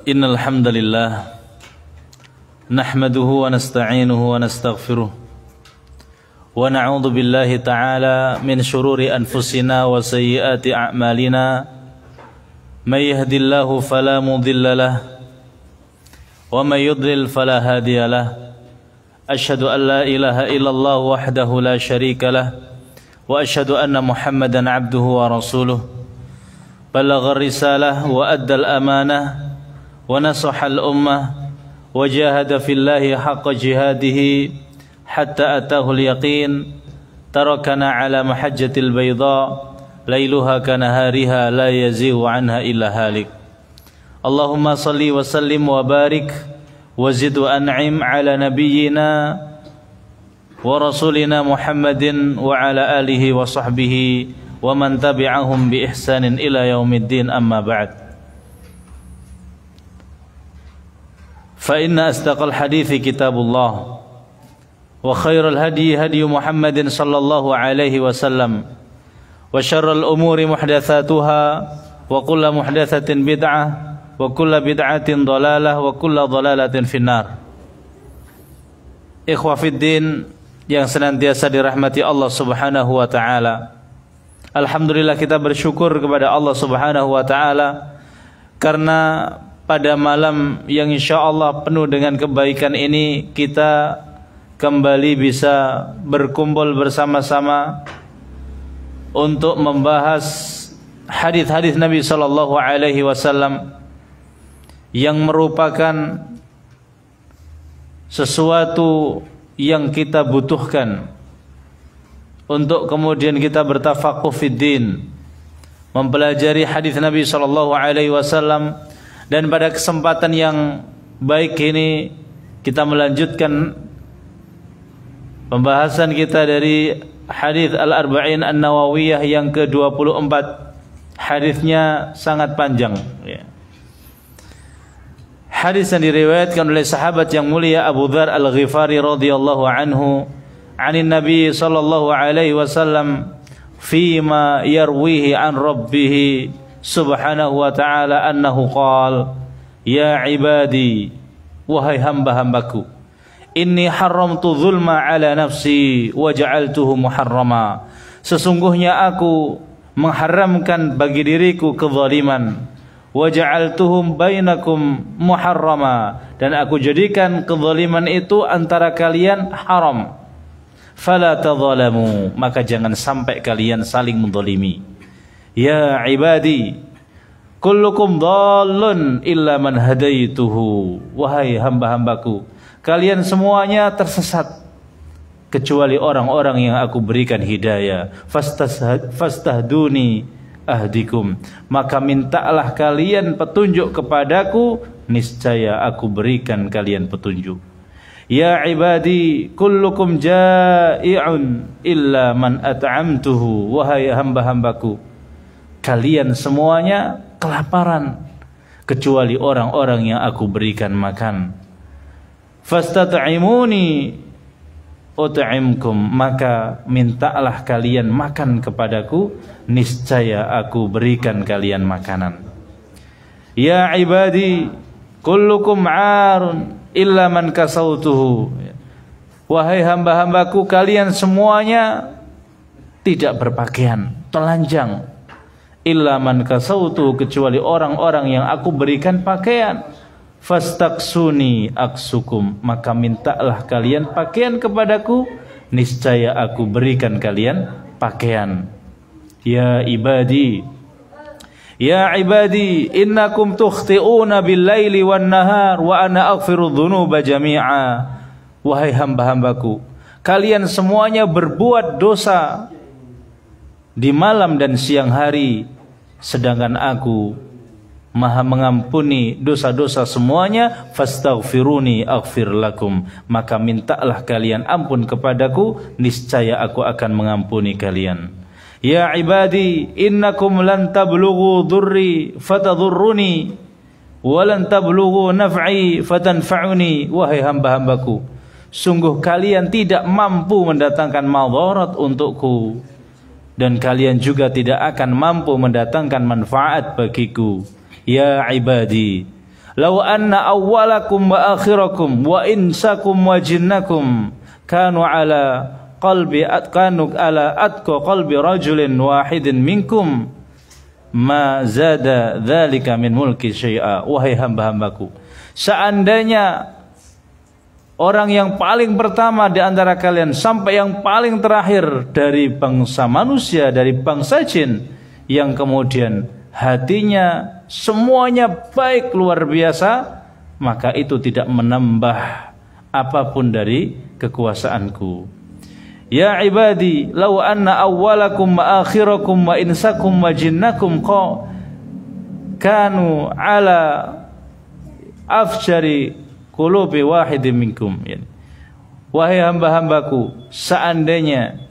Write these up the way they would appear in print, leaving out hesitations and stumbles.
Innal hamdalillah nahmaduhu wa nasta'inuhu wa nastaghfiruh wa na'udzu billahi ta'ala min shururi anfusina wa sayyiati a'malina may yahdihillahu fala mudilla lahu wa may yudlil fala hadiya lahu asyhadu an la ilaha illallah wahdahu la syarika lahu wa asyhadu anna Muhammadan abduhu wa rasuluh balagha risalah wa addal amanah wa nasahal ummah wa jahada fillahi haqqa jihadihi hatta atahul yaqin tarakana ala mahajjatil bayda lailuha kanahariha la yazighu anha illa halik. Allahumma salli wa sallim wa barik wa zid wa an'im ala nabiyyina wa rasulina Muhammadin wa ala alihi wa sahbihi wa man tabi'ahum bi ihsanin ila yaumiddin, amma ba'd. Fa inna asdaqal hadithi kitabullah wa khairal hadi hadi Muhammadin sallallahu alaihi wasallam wa syarral umuri muhdatsatuha wa kullu muhdatsatin bid'ah wa kullu bid'atin dhalalah wa kullu dhalalatin finnar. Ikhwa fiddin yang senantiasa dirahmati Allah Subhanahu wa taala. Alhamdulillah, kita bersyukur kepada Allah Subhanahu wa taala karena pada malam yang insyaallah penuh dengan kebaikan ini kita kembali bisa berkumpul bersama-sama untuk membahas hadis-hadis Nabi sallallahu alaihi wasallam yang merupakan sesuatu yang kita butuhkan untuk kemudian kita bertafaquh fiddin, mempelajari hadis Nabi sallallahu alaihi wasallam. Dan pada kesempatan yang baik ini kita melanjutkan pembahasan kita dari hadis Al-Arba'in An-Nawawiyah yang ke-24. Hadisnya sangat panjang ya. Hadis yang diriwayatkan oleh sahabat yang mulia Abu Dzar Al-Ghifari radhiyallahu anhu anin Nabi sallallahu alaihi wasallam fima yarwihi an rabbih subhanahu wa ta'ala annahu qala ya ibadi, wahai hamba-hambaku, inni haramtu zulma ala nafsi wa ja'altuhu muharrama, sesungguhnya aku mengharamkan bagi diriku kezaliman, wa ja'altuhum bainakum muharrama, dan aku jadikan kezaliman itu antara kalian haram. Fala tadzalamu, maka jangan sampai kalian saling menzalimi. Ya ibadi, kullukum dhallun illa man hadaituhu, wahai hamba-hambaku, kalian semuanya tersesat kecuali orang-orang yang aku berikan hidayah. Fastahduni ahdikum, maka mintalah kalian petunjuk kepadaku, niscaya aku berikan kalian petunjuk. Ya ibadi, kullukum ja'i'un illa man at'amtuhu, wahai hamba-hambaku, kalian semuanya kelaparan kecuali orang-orang yang aku berikan makan. Fastat'imuni ut'imkum, maka mintalah kalian makan kepadaku, niscaya aku berikan kalian makanan. Ya ibadi, kullukum 'arun illa man kasautuhu, wahai hamba-hambaku, kalian semuanya tidak berpakaian, telanjang. Illa man kasautuhu, kecuali orang-orang yang aku berikan pakaian. Fastaksuni aksukum, maka mintalah kalian pakaian kepadaku, niscaya aku berikan kalian pakaian. Ya ibadi, innakum tukhti'una bil-laili wan-nahar wa ana aghfiru dzunuba jami'a, wahai hamba-hambaku, kalian semuanya berbuat dosa di malam dan siang hari, sedangkan aku Maha mengampuni dosa-dosa semuanya. Fastaghfiruni aghfir lakum, maka mintalah kalian ampun kepadaku, niscaya aku akan mengampuni kalian. Ya ibadi, innakum lan tablughu dhurri fatadhurruni wa lan tablughu naf'i fatanfa'uni, wahai hamba-hambaku, sungguh kalian tidak mampu mendatangkan madarat untukku dan kalian juga tidak akan mampu mendatangkan manfaat bagiku. Ya ibadi, law anna awwalakum wa akhirakum wa insakum wa jinnakum kanu ala atqa qalbi rajulin wahidin minkum ma zada dzalika min mulki syai'a. Wahai hamba-hambaku, seandainya orang yang paling pertama di antara kalian sampai yang paling terakhir dari bangsa manusia, dari bangsa jin, yang kemudian hatinya semuanya baik luar biasa, maka itu tidak menambah apapun dari kekuasaanku. Ya ibadi, law anna awwalakum wa akhirakum wa insakum wa jinnakum kanu ala afjari qulubi wahidin minkum. Wahai hamba-hambaku, seandainya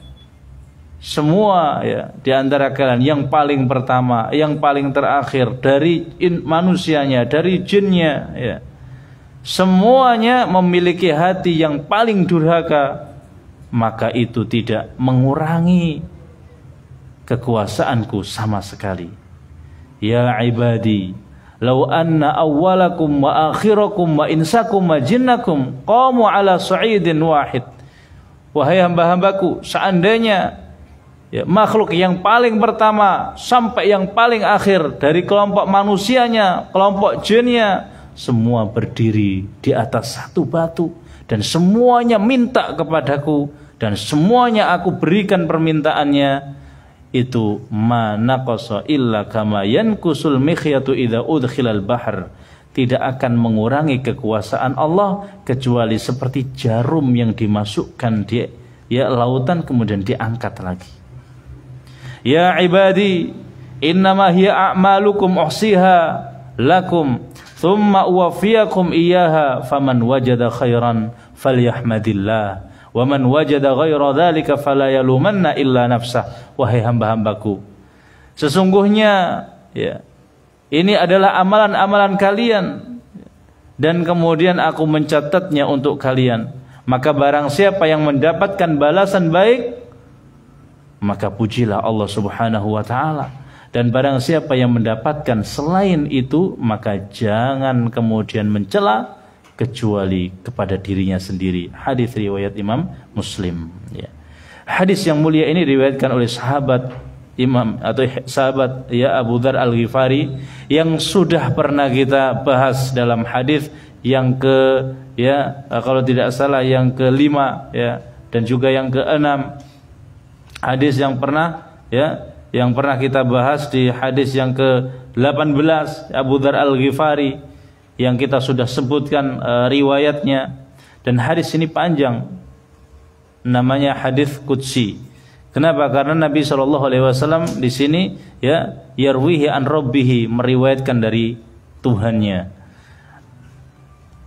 semua di antara kalian, yang paling pertama, yang paling terakhir, dari manusianya, dari jinnya, semuanya memiliki hati yang paling durhaka, maka itu tidak mengurangi kekuasaanku sama sekali. Ya ibadi, law anna awwalakum wa akhirakum wa insakum wa jinnakum qamu ala sa'idin wahid. Wahai hamba-hambaku, seandainya makhluk yang paling pertama sampai yang paling akhir, dari kelompok manusianya, kelompok jinnya, semua berdiri di atas satu batu dan semuanya minta kepadaku dan semuanya aku berikan permintaannya, itu ma naqasa illa kama yankusul mikhyatu idza udkhilal bahr, tidak akan mengurangi kekuasaan Allah kecuali seperti jarum yang dimasukkan di lautan kemudian diangkat lagi. Ya ibadi, innama hiya a'malukum uhsiha lakum thumma uwaffiyakum iyyaha faman wajada khairan falyahmadillah wa man wajada ghaira dzalika fala yalumanna illa nafsah. Wahai hamba-hambaku, sesungguhnya ini adalah amalan-amalan kalian dan kemudian aku mencatatnya untuk kalian, maka barang siapa yang mendapatkan balasan baik, maka pujilah Allah Subhanahu wa taala, dan barang siapa yang mendapatkan selain itu, maka jangan kemudian mencela kecuali kepada dirinya sendiri. Hadis riwayat Imam Muslim. Hadis yang mulia ini diriwayatkan oleh sahabat Abu Dzar Al-Ghifari, yang sudah pernah kita bahas dalam hadis yang kalau tidak salah yang ke-5 dan juga yang ke-6. Hadis yang pernah kita bahas di hadis yang ke-18 Abu Dzar Al-Ghifari, yang kita sudah sebutkan riwayatnya, dan hadis ini panjang, namanya hadis qudsi. Kenapa? Karena Nabi SAW di sini yarwihi an rabbihi, meriwayatkan dari Tuhannya.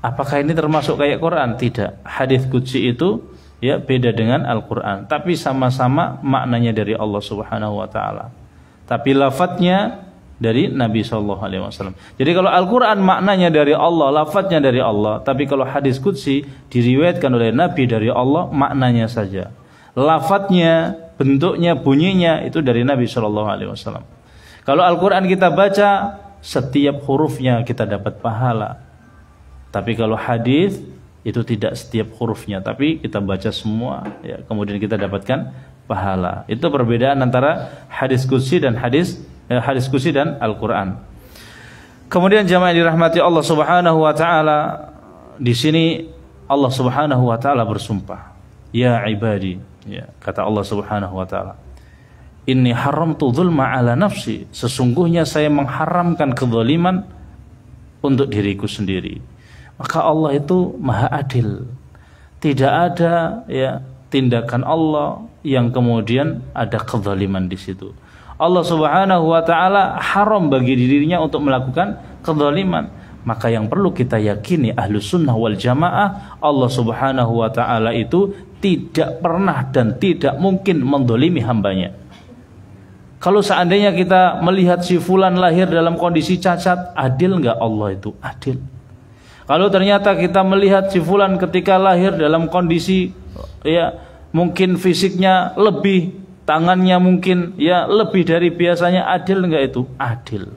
Apakah ini termasuk kayak Quran? Tidak. Hadis qudsi itu beda dengan Al-Quran, tapi sama-sama maknanya dari Allah Subhanahu wa taala, tapi lafadznya dari Nabi SAW. Jadi kalau Al-Quran maknanya dari Allah, lafadznya dari Allah, tapi kalau hadis qudsi diriwayatkan oleh Nabi dari Allah, maknanya saja, lafadznya, bentuknya, bunyinya itu dari Nabi SAW. Kalau Al-Quran kita baca, setiap hurufnya kita dapat pahala, tapi kalau hadis itu tidak setiap hurufnya, tapi kita baca semua, kemudian kita dapatkan pahala. Itu perbedaan antara hadis qudsi dan hadis qudsi dan Al-Quran. Kemudian jamaah yang dirahmati Allah Subhanahu wa taala, di sini Allah Subhanahu wa taala bersumpah, ya ibadi, kata Allah Subhanahu wa taala, inni haramtu dzulma ala nafsi, sesungguhnya saya mengharamkan kezaliman untuk diriku sendiri. Maka Allah itu maha adil, tidak ada tindakan Allah yang kemudian ada kezaliman di situ. Allah Subhanahu wa taala haram bagi dirinya untuk melakukan kezaliman. Maka yang perlu kita yakini Ahlus Sunnah wal Jamaah, Allah Subhanahu wa taala itu tidak pernah dan tidak mungkin mendolimi hambanya. Kalau seandainya kita melihat si fulan lahir dalam kondisi cacat, adil enggak Allah itu? Adil. Kalau ternyata kita melihat si fulan ketika lahir dalam kondisi mungkin fisiknya lebih tangannya mungkin ya lebih dari biasanya, adil enggak itu? Adil.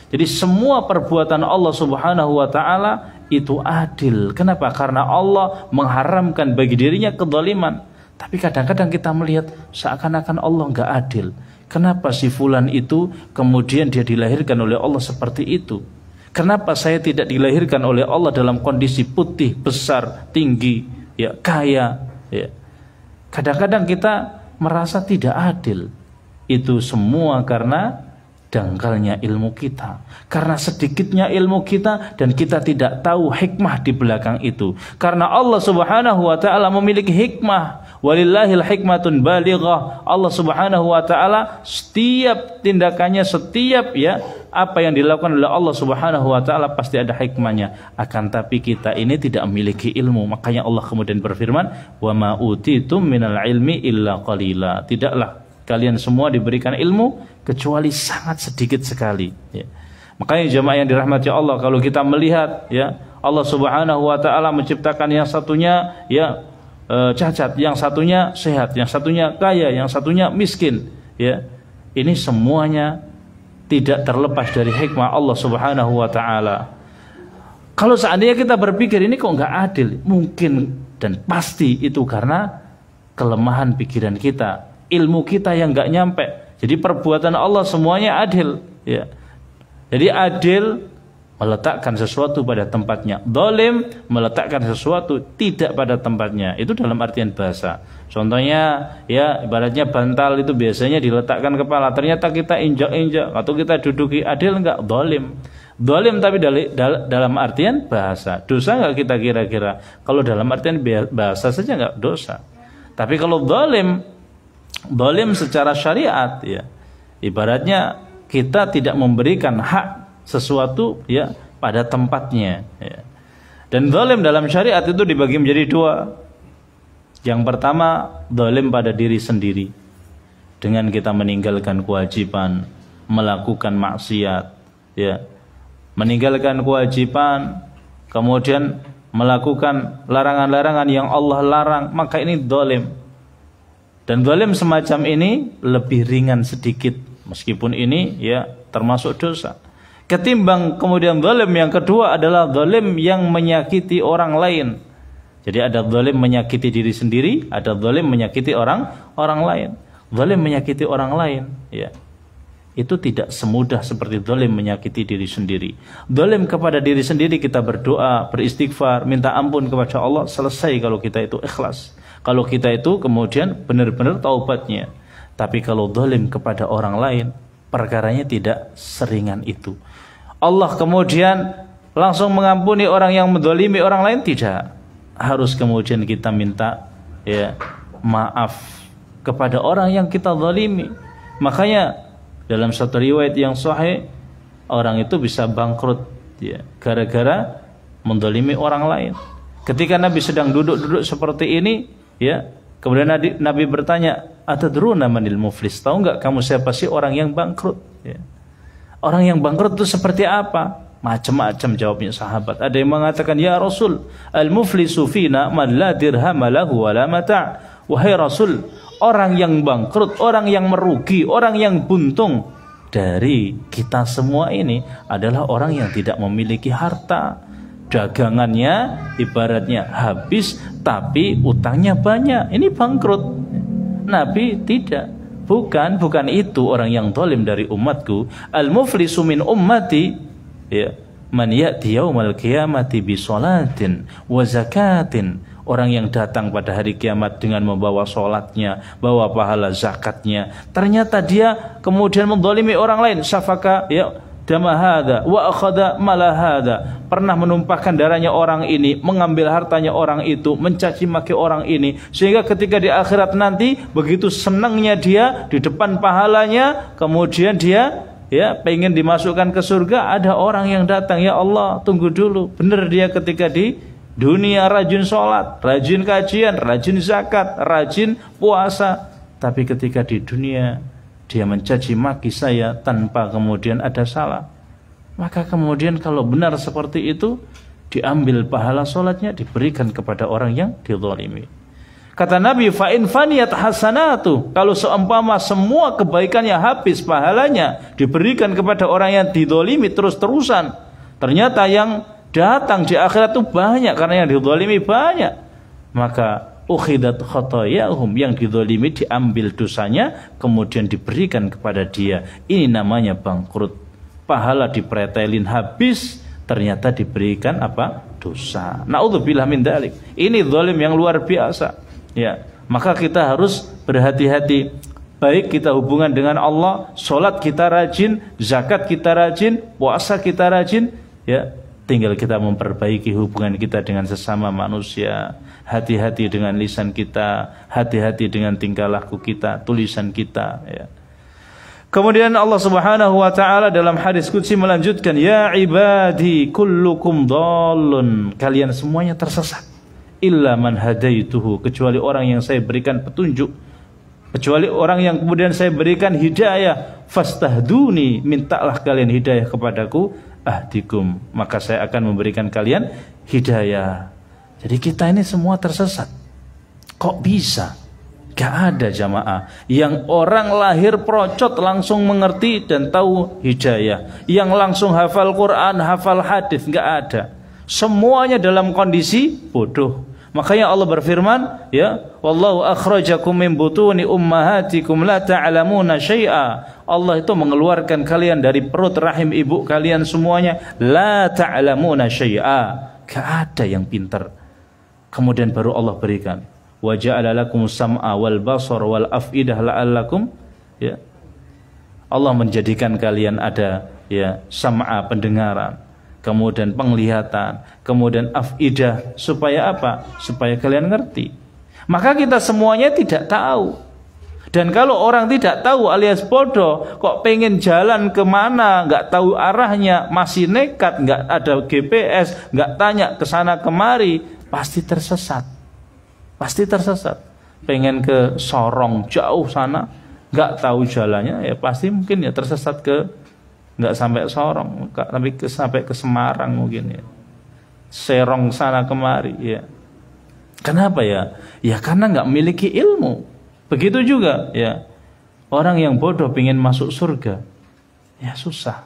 Jadi semua perbuatan Allah Subhanahu wa taala itu adil. Kenapa? Karena Allah mengharamkan bagi dirinya kezaliman. Tapi kadang-kadang kita melihat seakan-akan Allah enggak adil. Kenapa si fulan itu kemudian dia dilahirkan oleh Allah seperti itu? Kenapa saya tidak dilahirkan oleh Allah dalam kondisi putih, besar, tinggi, ya, kaya, ya. Kadang-kadang kita merasa tidak adil. Itu semua karena dangkalnya ilmu kita, karena sedikitnya ilmu kita, dan kita tidak tahu hikmah di belakang itu. Karena Allah Subhanahu wa taala memiliki hikmah. Walillahil hikmatun balighah. Allah Subhanahu wa taala setiap tindakannya, setiap ya apa yang dilakukan oleh Allah Subhanahu wa taala pasti ada hikmahnya. Akan tapi kita ini tidak memiliki ilmu. Makanya Allah kemudian berfirman, "Wa ma utitum minal ilmi illa qalila." Tidaklah kalian semua diberikan ilmu kecuali sangat sedikit sekali, ya. Makanya jemaah yang dirahmati Allah, kalau kita melihat ya Allah Subhanahu wa taala menciptakan yang satunya ya cacat, yang satunya sehat, yang satunya kaya, yang satunya miskin, ya. Ini semuanya tidak terlepas dari hikmah Allah Subhanahu wa taala. Kalau seandainya kita berpikir ini kok nggak adil, mungkin dan pasti itu karena kelemahan pikiran kita, ilmu kita yang nggak nyampe. Jadi perbuatan Allah semuanya adil, ya. Jadi adil meletakkan sesuatu pada tempatnya, zalim meletakkan sesuatu tidak pada tempatnya. Itu dalam artian bahasa. Contohnya ya ibaratnya bantal itu biasanya diletakkan kepala, ternyata kita injak-injak atau kita duduki, adil enggak? Zalim. Zalim tapi dalam artian bahasa. Dosa enggak kita kira-kira? Kalau dalam artian bahasa saja enggak dosa. Tapi kalau zalim secara syariat, ya ibaratnya kita tidak memberikan hak sesuatu ya pada tempatnya, ya. Dan zalim dalam syariat itu dibagi menjadi dua. Yang pertama, zalim pada diri sendiri dengan kita meninggalkan kewajiban, melakukan maksiat, ya. Meninggalkan kewajiban kemudian melakukan larangan-larangan yang Allah larang, maka ini zalim. Dan zalim semacam ini lebih ringan sedikit, meskipun ini ya termasuk dosa. Ketimbang kemudian zalim yang kedua adalah zalim yang menyakiti orang lain. Jadi ada zalim menyakiti diri sendiri, ada zalim menyakiti orang lain. Zalim menyakiti orang lain, ya. Itu tidak semudah seperti zalim menyakiti diri sendiri. Zalim kepada diri sendiri kita berdoa, beristighfar, minta ampun kepada Allah, selesai kalau kita itu ikhlas. Kalau kita itu kemudian benar-benar taubatnya. Tapi kalau zalim kepada orang lain, perkaranya tidak seringan itu. Allah kemudian langsung mengampuni orang yang menzalimi orang lain, tidak. Harus kemudian kita minta ya maaf kepada orang yang kita zalimi. Makanya dalam satu riwayat yang sahih, orang itu bisa bangkrut ya gara-gara menzalimi orang lain. Ketika Nabi sedang duduk-duduk seperti ini, ya, kemudian Nabi bertanya, "Atadruna manil muflis?" Tahu enggak kamu siapa sih orang yang bangkrut? Ya. Orang yang bangkrut itu seperti apa? Macam-macam jawabnya sahabat. Ada yang mengatakan, "Ya Rasul, al-muflisu fina man la dirham lahu wa la mata'." Wahai Rasul, orang yang bangkrut, orang yang merugi, orang yang buntung dari kita semua ini adalah orang yang tidak memiliki harta. Dagangannya ibaratnya habis tapi utangnya banyak. Ini bangkrut. Nabi tidak. Bukan itu orang yang zalim dari umatku. Al-muflisu min ummati ya man ya'ti yaumal qiyamati bi sholatin wa zakatin. Orang yang datang pada hari kiamat dengan membawa sholatnya, bawa pahala zakatnya, ternyata dia kemudian menzalimi orang lain. Safaka ya dama hada wa akhadha mala hada, pernah menumpahkan darahnya orang ini, mengambil hartanya orang itu, mencaci maki orang ini, sehingga ketika di akhirat nanti begitu senangnya dia di depan pahalanya, kemudian dia ya pengen dimasukkan ke surga, ada orang yang datang, "Ya Allah, tunggu dulu, benar dia ketika di dunia rajin sholat, rajin kajian, rajin zakat, rajin puasa, tapi ketika di dunia dia mencaci maki saya tanpa kemudian ada salah." Maka kemudian kalau benar seperti itu, diambil pahala sholatnya diberikan kepada orang yang dizalimi. Kata Nabi, fa in faniyat hasanatu, kalau seumpama semua kebaikannya habis, pahalanya diberikan kepada orang yang dizalimi terus-terusan, ternyata yang datang di akhirat itu banyak karena yang dizalimi banyak, maka ukhidat khotoyahum, yang dizalimi diambil dosanya kemudian diberikan kepada dia. Ini namanya bangkrut. Pahala dipretelin habis, ternyata diberikan apa? Dosa. Naudzubillah min dzalik. Ini zalim yang luar biasa. Ya, maka kita harus berhati-hati. Baik kita hubungan dengan Allah, sholat kita rajin, zakat kita rajin, puasa kita rajin, ya, tinggal kita memperbaiki hubungan kita dengan sesama manusia. Hati-hati dengan lisan kita, hati-hati dengan tingkah laku kita, tulisan kita, ya. Kemudian Allah Subhanahu wa taala dalam hadis qudsi melanjutkan, ya ibadi kullukum dhallun, kalian semuanya tersesat. Illa man hadaituhu, kecuali orang yang saya berikan petunjuk, kecuali orang yang kemudian saya berikan hidayah. Fastahduni, mintalah kalian hidayah kepadaku, ahdikum, maka saya akan memberikan kalian hidayah. Jadi kita ini semua tersesat. Kok bisa? Gak ada jamaah yang orang lahir procot langsung mengerti dan tahu hidayah, yang langsung hafal Quran, hafal hadis, gak ada. Semuanya dalam kondisi bodoh. Makanya Allah berfirman, ya, wallahu akhrajakum min butuni ummahatikum la ta'lamuna syai'a. Allah itu mengeluarkan kalian dari perut rahim ibu kalian semuanya, la ta'lamuna syai'a. Gak ada yang pintar. Kemudian baru Allah berikan, wa ja'ala lakum sam'a wal basar wal af'idah la'allakum, ya. Allah menjadikan kalian ada, ya, sam'a, pendengaran, kemudian penglihatan, kemudian afidah, supaya apa? Supaya kalian ngerti. Maka kita semuanya tidak tahu. Dan kalau orang tidak tahu alias bodoh, kok pengen jalan kemana, nggak tahu arahnya, masih nekat, nggak ada GPS, nggak tanya ke sana kemari, pasti tersesat. Pasti tersesat. Pengen ke Sorong jauh sana, nggak tahu jalannya, ya pasti mungkin ya tersesat ke, nggak sampai Sorong, tapi sampai ke Semarang mungkin, ya, Serong sana kemari, ya. Kenapa ya? Ya karena nggak memiliki ilmu. Begitu juga, ya, orang yang bodoh ingin masuk surga, ya susah.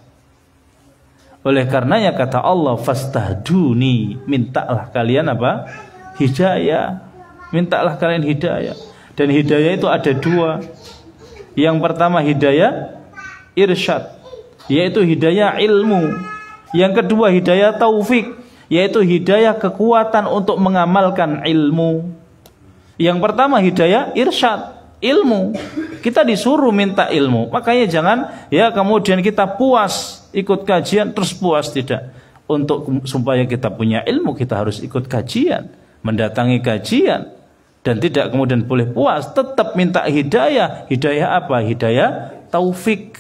Oleh karenanya kata Allah, fastahduni, mintalah kalian apa? Hidayah. Mintalah kalian hidayah. Dan hidayah itu ada dua. Yang pertama hidayah irsyad, yaitu hidayah ilmu. Yang kedua hidayah taufik, yaitu hidayah kekuatan untuk mengamalkan ilmu. Yang pertama hidayah irsyad, ilmu. Kita disuruh minta ilmu. Makanya jangan, ya, kemudian kita puas ikut kajian terus puas, tidak. Untuk supaya kita punya ilmu, kita harus ikut kajian, mendatangi kajian, dan tidak kemudian boleh puas, tetap minta hidayah. Hidayah apa? Hidayah taufik.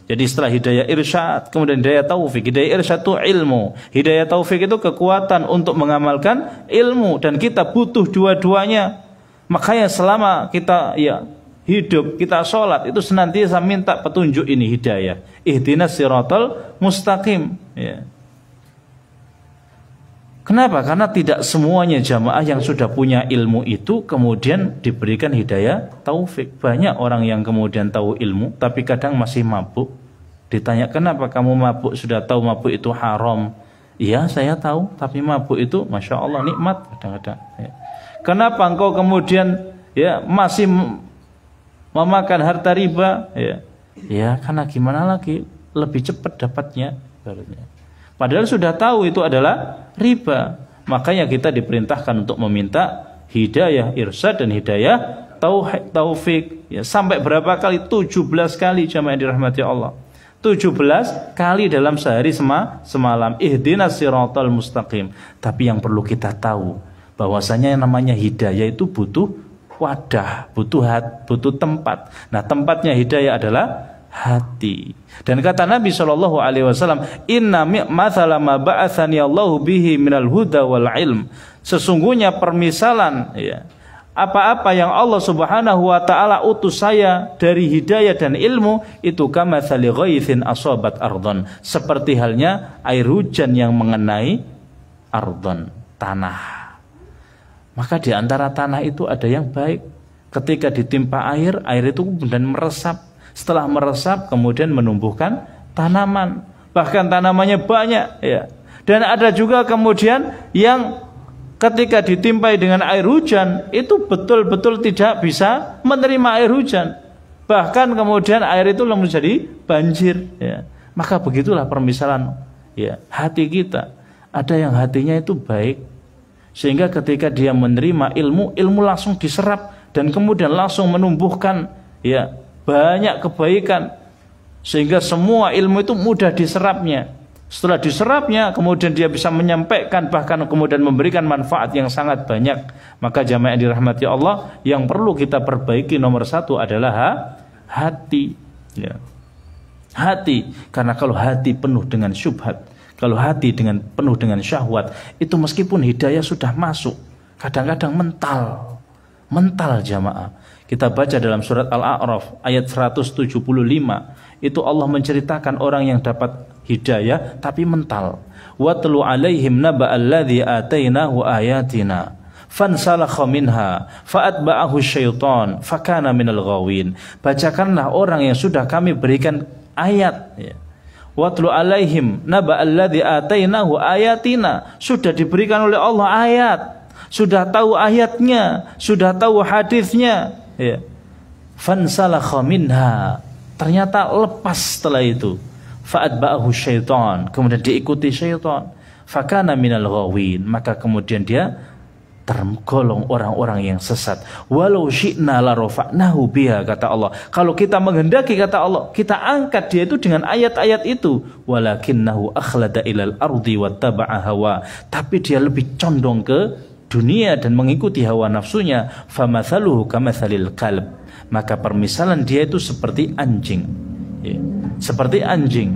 Jadi setelah hidayah irsyad, kemudian hidayah taufik. Hidayah irsyad itu ilmu, hidayah taufik itu kekuatan untuk mengamalkan ilmu, dan kita butuh dua-duanya. Makanya selama kita, ya, hidup, kita sholat, itu senantiasa minta petunjuk ini, hidayah. Ihdinas siratal mustaqim, ya. Kenapa? Karena tidak semuanya jamaah yang sudah punya ilmu itu kemudian diberikan hidayah taufik. Banyak orang yang kemudian tahu ilmu tapi kadang masih mabuk. Ditanya, kenapa kamu mabuk? Sudah tahu mabuk itu haram. Iya, saya tahu, tapi mabuk itu Masya Allah nikmat kadang-kadang, ya. Kenapa engkau kemudian, ya, masih memakan harta riba? Ya, ya karena gimana lagi, lebih cepat dapatnya. Padahal sudah tahu itu adalah riba. Makanya kita diperintahkan untuk meminta hidayah irsyad dan hidayah taufik, ya. Sampai berapa kali? 17 kali jamaah yang dirahmati Allah. 17 kali dalam sehari semalam. Ihdinas siratal mustaqim. Tapi yang perlu kita tahu, bahwasanya yang namanya hidayah itu butuh wadah, butuh tempat. Nah, tempatnya hidayah adalah hati. Dan kata Nabi SAW, inna mathala ma ba'athani Allahu bihi minal huda wal ilm. Sesungguhnya permisalan, ya, apa-apa yang Allah Subhanahu wa taala utus saya dari hidayah dan ilmu, itu kamatsali ghaithin asabat ardhon, seperti halnya air hujan yang mengenai ardhon, tanah. Maka di antara tanah itu ada yang baik. Ketika ditimpa air, air itu kemudian meresap. Setelah meresap kemudian menumbuhkan tanaman. Bahkan tanamannya banyak, ya. Dan ada juga kemudian yang ketika ditimpai dengan air hujan itu betul-betul tidak bisa menerima air hujan. Bahkan kemudian air itu menjadi banjir, ya. Maka begitulah permisalan, ya, hati kita. Ada yang hatinya itu baik, sehingga ketika dia menerima ilmu, ilmu langsung diserap dan kemudian langsung menumbuhkan, ya, banyak kebaikan, sehingga semua ilmu itu mudah diserapnya. Setelah diserapnya kemudian dia bisa menyampaikan, bahkan kemudian memberikan manfaat yang sangat banyak. Maka jamaah yang dirahmati Allah, yang perlu kita perbaiki nomor satu adalah hati, ya. Hati, karena kalau hati penuh dengan syubhat, kalau hati penuh dengan syahwat, itu meskipun hidayah sudah masuk, kadang-kadang mental jamaah. Kita baca dalam surat Al-A'raf ayat 175, itu Allah menceritakan orang yang dapat hidayah tapi mental. Watlu alaihim naba'alladzi atainahu ayatina fansalakha minha fa'atba'ahu syaitan fakana minal ghawin. Bacakanlah orang yang sudah kami berikan ayat, ya. Watlu alaihim naba'alladzi atainahu ayatina, sudah diberikan oleh Allah ayat, sudah tahu ayatnya, sudah tahu hadisnya, ya. Fansalakha minha, ternyata lepas setelah itu. Fa'atba'ahu syaitan, kemudian diikuti syaitan. Fakana minal ghawin, maka kemudian dia tergolong orang-orang yang sesat. Walau syi'na la rafa'nahu biha, kata Allah. Kalau kita menghendaki, kata Allah, kita angkat dia itu dengan ayat-ayat itu. Walakinnahu akhlada ilal ardi wattaba'a hawa, tapi dia lebih condong ke dunia dan mengikuti hawa nafsunya. Famathaluhu kamathalil kalb, maka permisalan dia itu seperti anjing, ya. Seperti anjing.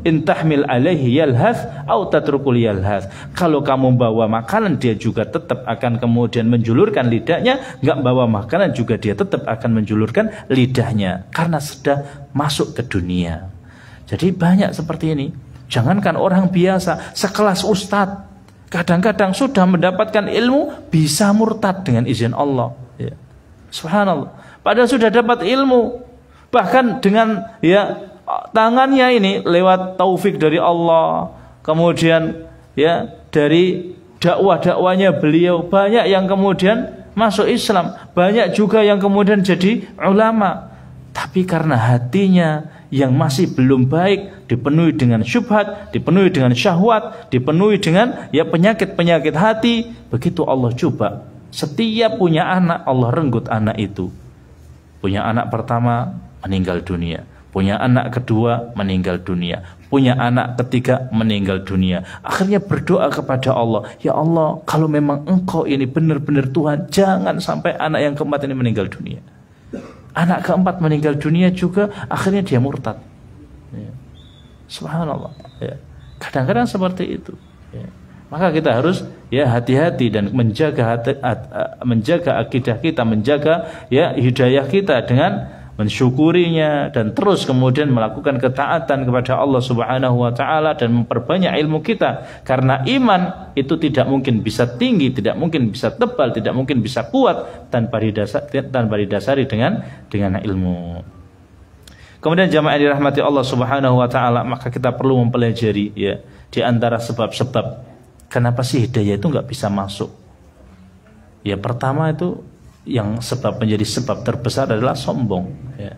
Intahmil alaihi yalhath au tatrukul yalhath, kalau kamu bawa makanan dia juga tetap akan kemudian menjulurkan lidahnya, enggak bawa makanan juga dia tetap akan menjulurkan lidahnya, karena sudah masuk ke dunia. Jadi banyak seperti ini. Jangankan orang biasa, sekelas ustadz, kadang-kadang sudah mendapatkan ilmu bisa murtad dengan izin Allah, ya. Subhanallah. Padahal sudah dapat ilmu, bahkan dengan, ya, tangannya ini lewat taufik dari Allah, kemudian, ya, dari dakwah-dakwahnya beliau, banyak yang kemudian masuk Islam, banyak juga yang kemudian jadi ulama. Tapi karena hatinya yang masih belum baik, dipenuhi dengan syubhat, dipenuhi dengan syahwat, dipenuhi dengan, ya, penyakit-penyakit hati, begitu Allah coba. Setiap punya anak, Allah renggut anak itu. Punya anak pertama meninggal dunia, punya anak kedua meninggal dunia, punya anak ketiga meninggal dunia. Akhirnya berdoa kepada Allah, ya Allah, kalau memang Engkau ini benar-benar Tuhan, jangan sampai anak yang keempat ini meninggal dunia. Anak keempat meninggal dunia juga, akhirnya dia murtad, ya. Subhanallah, ya. Kadang-kadang seperti itu, ya. Maka kita harus, ya, hati-hati dan menjaga akidah kita, menjaga, ya, hidayah kita dengan mensyukurinya dan terus kemudian melakukan ketaatan kepada Allah Subhanahu wa taala dan memperbanyak ilmu kita, karena iman itu tidak mungkin bisa tinggi, tidak mungkin bisa tebal, tidak mungkin bisa kuat tanpa didasari dengan ilmu. Kemudian jamaah dirahmati Allah Subhanahu wa taala, maka kita perlu mempelajari, ya, di antara sebab-sebab kenapa sih hidayah itu nggak bisa masuk. Ya, pertama itu yang menjadi sebab terbesar adalah sombong, ya.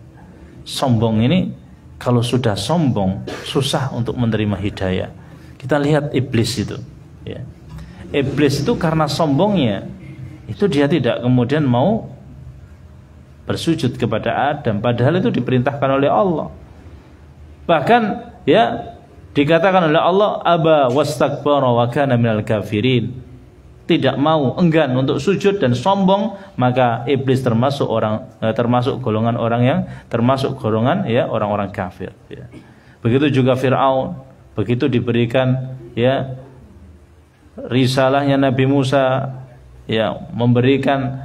Sombong ini, kalau sudah sombong susah untuk menerima hidayah. Kita lihat iblis itu, ya. Iblis itu karena sombongnya itu dia tidak kemudian mau bersujud kepada Adam, padahal itu diperintahkan oleh Allah. Bahkan, ya, dikatakan oleh Allah, aba wastakbara wa kana minal kafirin, tidak mau, enggan untuk sujud dan sombong. Maka iblis termasuk golongan orang yang termasuk golongan, ya, orang-orang kafir, ya. Begitu juga Fir'aun, begitu diberikan, ya, risalahnya Nabi Musa, ya, memberikan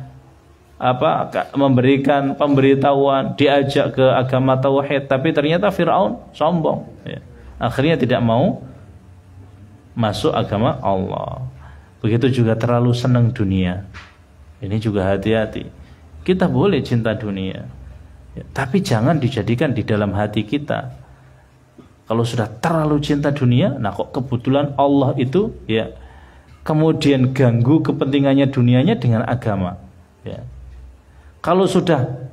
pemberitahuan, diajak ke agama tauhid, tapi ternyata Fir'aun sombong, ya. Akhirnya tidak mau masuk agama Allah. Begitu juga terlalu senang dunia, Ini juga hati-hati. Kita boleh cinta dunia, ya, tapi jangan dijadikan di dalam hati kita. Kalau sudah terlalu cinta dunia, nah kok kebetulan Allah itu ya kemudian ganggu kepentingannya dunianya dengan agama. Ya. Kalau sudah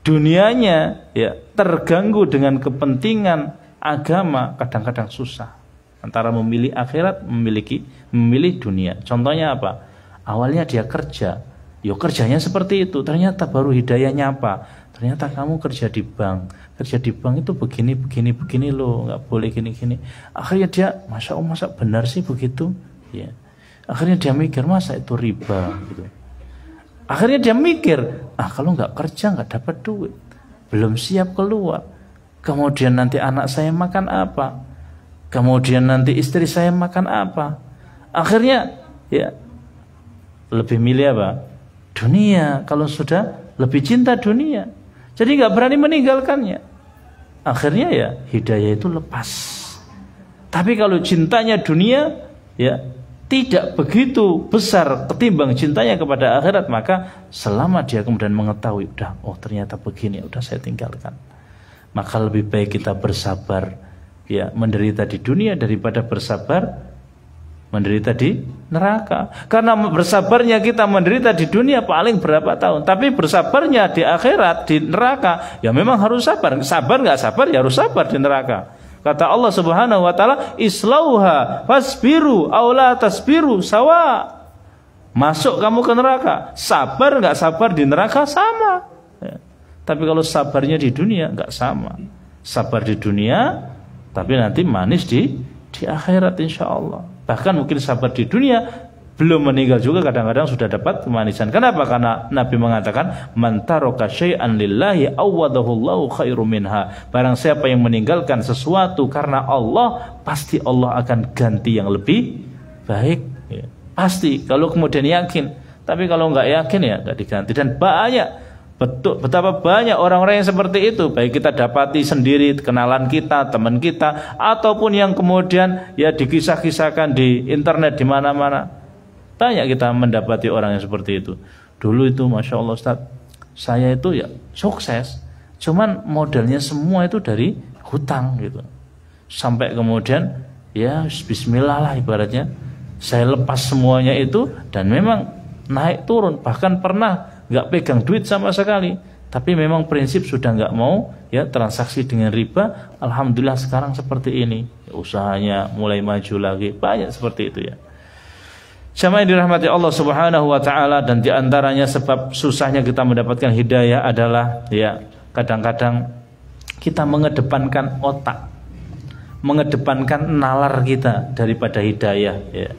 dunianya ya terganggu dengan kepentingan agama, kadang-kadang susah antara memilih akhirat, memilih dunia. Contohnya apa? Awalnya dia kerja, kerjanya seperti itu, ternyata baru hidayahnya apa? Ternyata kamu kerja di bank itu begini loh, nggak boleh gini. Akhirnya dia, masya Allah, masa benar sih begitu? Ya. Akhirnya dia mikir, masa itu riba gitu. Akhirnya dia mikir, kalau nggak kerja nggak dapat duit, belum siap keluar. Kemudian nanti anak saya makan apa? Kemudian nanti istri saya makan apa? Akhirnya ya lebih milih apa? Dunia. Kalau sudah lebih cinta dunia, jadi nggak berani meninggalkannya. Akhirnya ya hidayah itu lepas. Tapi kalau cintanya dunia ya tidak begitu besar ketimbang cintanya kepada akhirat, maka selama dia kemudian mengetahui, ternyata begini, saya tinggalkan. Maka lebih baik kita bersabar ya menderita di dunia daripada bersabar menderita di neraka. Karena bersabarnya kita menderita di dunia paling berapa tahun, tapi bersabarnya di akhirat, di neraka, ya memang harus sabar. Sabar nggak sabar ya harus sabar di neraka. Kata Allah Subhanahu wa taala, "Islauha fasbiru aw la tasbiru sawa." Masuk kamu ke neraka, sabar nggak sabar di neraka sama. Ya. Tapi kalau sabarnya di dunia nggak sama. Sabar di dunia, tapi nanti manis di akhirat insya Allah. Bahkan mungkin sabar di dunia belum meninggal juga kadang-kadang sudah dapat kemanisan. Kenapa? Karena Nabi mengatakan, "Man taraka syai'an lillahi awwadahullahu khairum minha." Barang siapa yang meninggalkan sesuatu karena Allah, pasti Allah akan ganti yang lebih baik. Ya. Pasti. Kalau kemudian yakin. Tapi kalau nggak yakin ya nggak diganti. Dan betapa banyak orang-orang yang seperti itu, baik kita dapati sendiri, kenalan kita, teman kita, ataupun yang kemudian ya dikisah-kisahkan di internet di mana-mana. Banyak kita mendapati orang yang seperti itu. Dulu itu Masya Allah Ustaz, saya itu ya sukses, cuman modalnya semua itu dari hutang gitu. Sampai kemudian ya bismillah lah ibaratnya, saya lepas semuanya itu dan memang naik turun. Bahkan pernah nggak pegang duit sama sekali, tapi memang prinsip sudah nggak mau ya transaksi dengan riba. Alhamdulillah sekarang seperti ini, usahanya mulai maju lagi. Banyak seperti itu ya. Jamaah yang dirahmati Allah Subhanahu wa taala, dan diantaranya sebab susahnya kita mendapatkan hidayah adalah ya kadang-kadang kita mengedepankan otak, mengedepankan nalar kita daripada hidayah ya.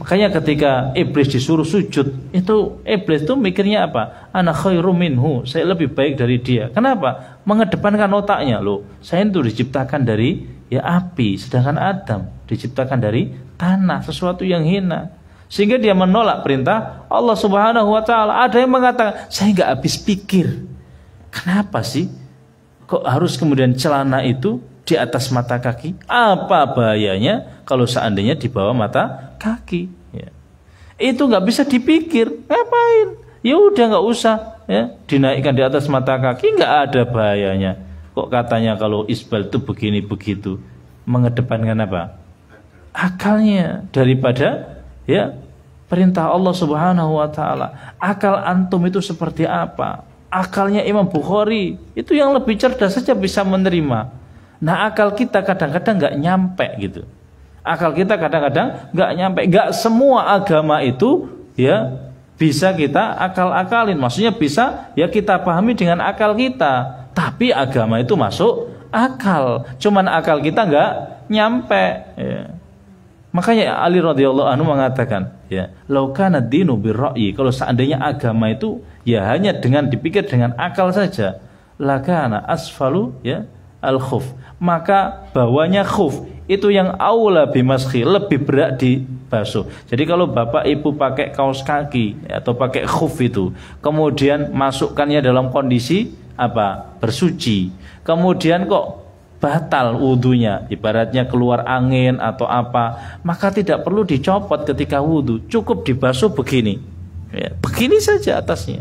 Makanya ketika iblis disuruh sujud, itu iblis itu mikirnya apa? Ana khairum minhu, saya lebih baik dari dia. Kenapa? Mengedepankan otaknya. Loh, saya itu diciptakan dari ya api, sedangkan Adam diciptakan dari tanah, sesuatu yang hina. Sehingga dia menolak perintah Allah Subhanahu wa taala. Ada yang mengatakan, saya nggak habis pikir, kenapa sih kok harus kemudian celana itu di atas mata kaki? Apa bahayanya kalau seandainya di bawah mata kaki? Ya. Itu nggak bisa dipikir. Ngapain? Ya udah nggak usah ya dinaikkan di atas mata kaki, nggak ada bahayanya. Kok katanya kalau isbal itu begini begitu? Mengedepankan apa? Akalnya daripada ya perintah Allah Subhanahu wa taala. Akal antum itu seperti apa? Akalnya Imam Bukhari itu yang lebih cerdas saja bisa menerima. Nah, akal kita kadang-kadang nggak nyampe gitu. Akal kita kadang-kadang nggak nyampe. Nggak semua agama itu ya bisa kita akal-akalin. Maksudnya bisa ya kita pahami dengan akal kita. Tapi agama itu masuk akal. Cuman akal kita nggak nyampe. Ya. Makanya Ali radhiyallahu anhu mengatakan, ya, laukana dinu birra'yi, kalau seandainya agama itu ya hanya dengan dipikir dengan akal saja, lakana asfalu ya al-khuf, maka bawahnya khuf itu yang aula bimaskhi, lebih berat dibasuh. Jadi kalau bapak ibu pakai kaos kaki atau pakai khuf itu, kemudian masukkannya dalam kondisi apa? Bersuci. Kemudian kok batal wudunya, ibaratnya keluar angin atau apa, maka tidak perlu dicopot ketika wudu, cukup dibasuh begini Ya, begini saja atasnya.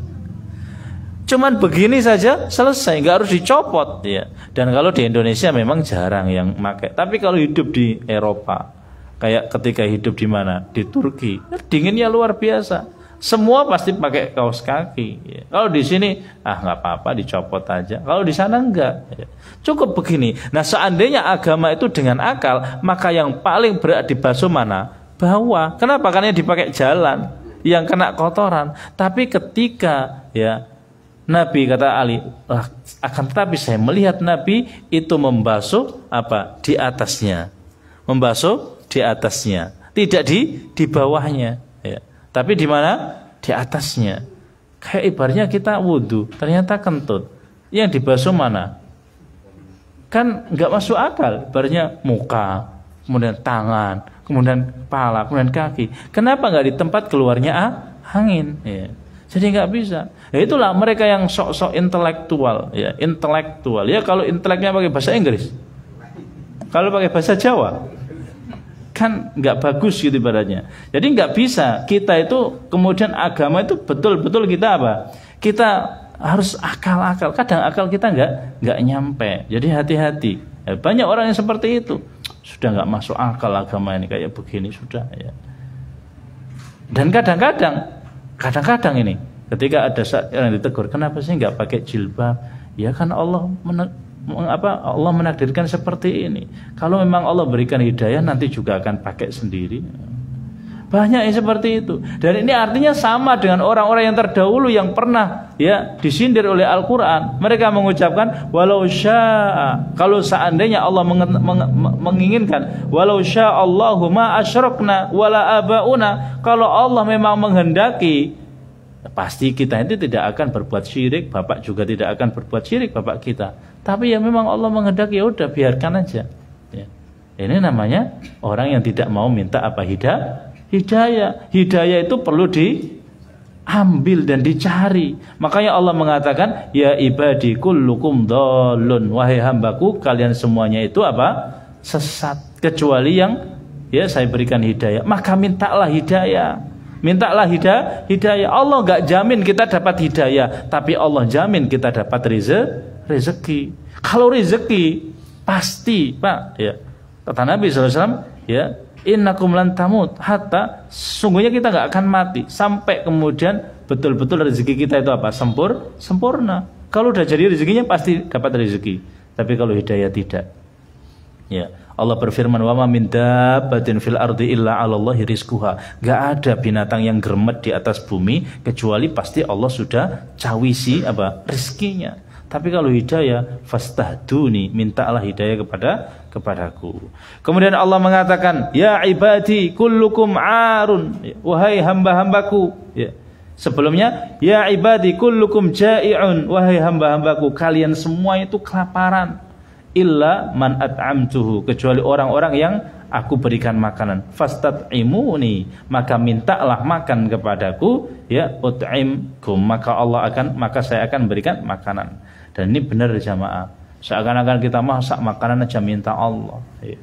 Cuman begini saja selesai, nggak harus dicopot ya. Dan kalau di Indonesia memang jarang yang pakai. Tapi kalau hidup di Eropa, kayak ketika hidup di mana? Di Turki, dinginnya luar biasa. Semua pasti pakai kaos kaki. Ya. Kalau di sini, nggak apa-apa, dicopot aja. Kalau di sana enggak. Ya. Cukup begini. Nah, seandainya agama itu dengan akal, maka yang paling berat di basuh mana? Bawah. Kenapa? Karena dipakai jalan, yang kena kotoran. Tapi ketika ya Nabi, kata Ali, akan tetapi saya melihat Nabi itu membasuh apa? Di atasnya. Membasuh di atasnya. Tidak di bawahnya. Ya. Tapi di mana? Di atasnya. Kayak ibaratnya kita wudhu, ternyata kentut. Yang dibasuh mana? Kan nggak masuk akal. Ibaratnya muka, kemudian tangan, kemudian kepala, kemudian kaki. Kenapa nggak di tempat keluarnya angin? Ya. Jadi nggak bisa. Ya itulah mereka yang sok-sok intelektual, ya intelektual. Ya kalau inteleknya pakai bahasa Inggris, kalau pakai bahasa Jawa, kan nggak bagus gitu ibaratnya. Jadi nggak bisa. Kita itu kemudian agama itu betul-betul kita apa? Kita harus akal-akal. Kadang akal kita nggak nyampe. Jadi hati-hati. Ya, banyak orang yang seperti itu. Sudah nggak masuk akal agama ini kayak begini sudah. Ya. Dan kadang-kadang ini ketika ada yang ditegur, kenapa sih nggak pakai jilbab? Ya kan Allah menakdirkan seperti ini. Kalau memang Allah berikan hidayah, nanti juga akan pakai sendiri. Banyak yang seperti itu. Dan ini artinya sama dengan orang-orang yang terdahulu yang pernah ya disindir oleh Al-Quran. Mereka mengucapkan walau syaa, kalau seandainya Allah menginginkan, walau syaa Allahu ma asyrakna wala abauna, kalau Allah memang menghendaki, pasti kita itu tidak akan berbuat syirik, bapak juga tidak akan berbuat syirik bapak kita. Tapi ya memang Allah menghendaki, ya udah biarkan aja. Ya. Ini namanya orang yang tidak mau minta apa? Hidayah. Hidayah itu perlu diambil dan dicari. Makanya Allah mengatakan, ya ibadi kullukum dhalun, wahai hambaku kalian semuanya itu apa? Sesat, kecuali yang ya saya berikan hidayah. Maka mintalah hidayah. Mintalah hidayah. Allah enggak jamin kita dapat hidayah, tapi Allah jamin kita dapat rezeki. Kalau rezeki pasti, Pak, ya. Kata Nabi SAW, ya, innakum lan tamut hatta, sungguhnya kita enggak akan mati sampai kemudian betul-betul rezeki kita itu apa? Sempurna. Kalau udah jadi rezekinya pasti dapat rezeki. Tapi kalau hidayah tidak. Ya. Allah berfirman, wa ma min dabbatin fil ardi illa 'alallahi rizquha. Enggak ada binatang yang geremet di atas bumi kecuali pasti Allah sudah cawisi apa? Rezekinya. Tapi kalau hidayah, fastahduni, mintalah hidayah kepadaku. Kemudian Allah mengatakan, ya ibadi kullukum 'arun, wahai hamba-hambaku. Ya. Sebelumnya, ya ibadi kullukum ja'i'un, wahai hamba-hambaku kalian semua itu kelaparan. Illa man at'amtuhu, kecuali orang-orang yang aku berikan makanan. Fastat'imuni, maka mintalah makan kepadaku, ya ut'imkum, maka saya akan berikan makanan. Dan ini benar jamaah. Seakan-akan kita masak makanan aja minta Allah. Ya.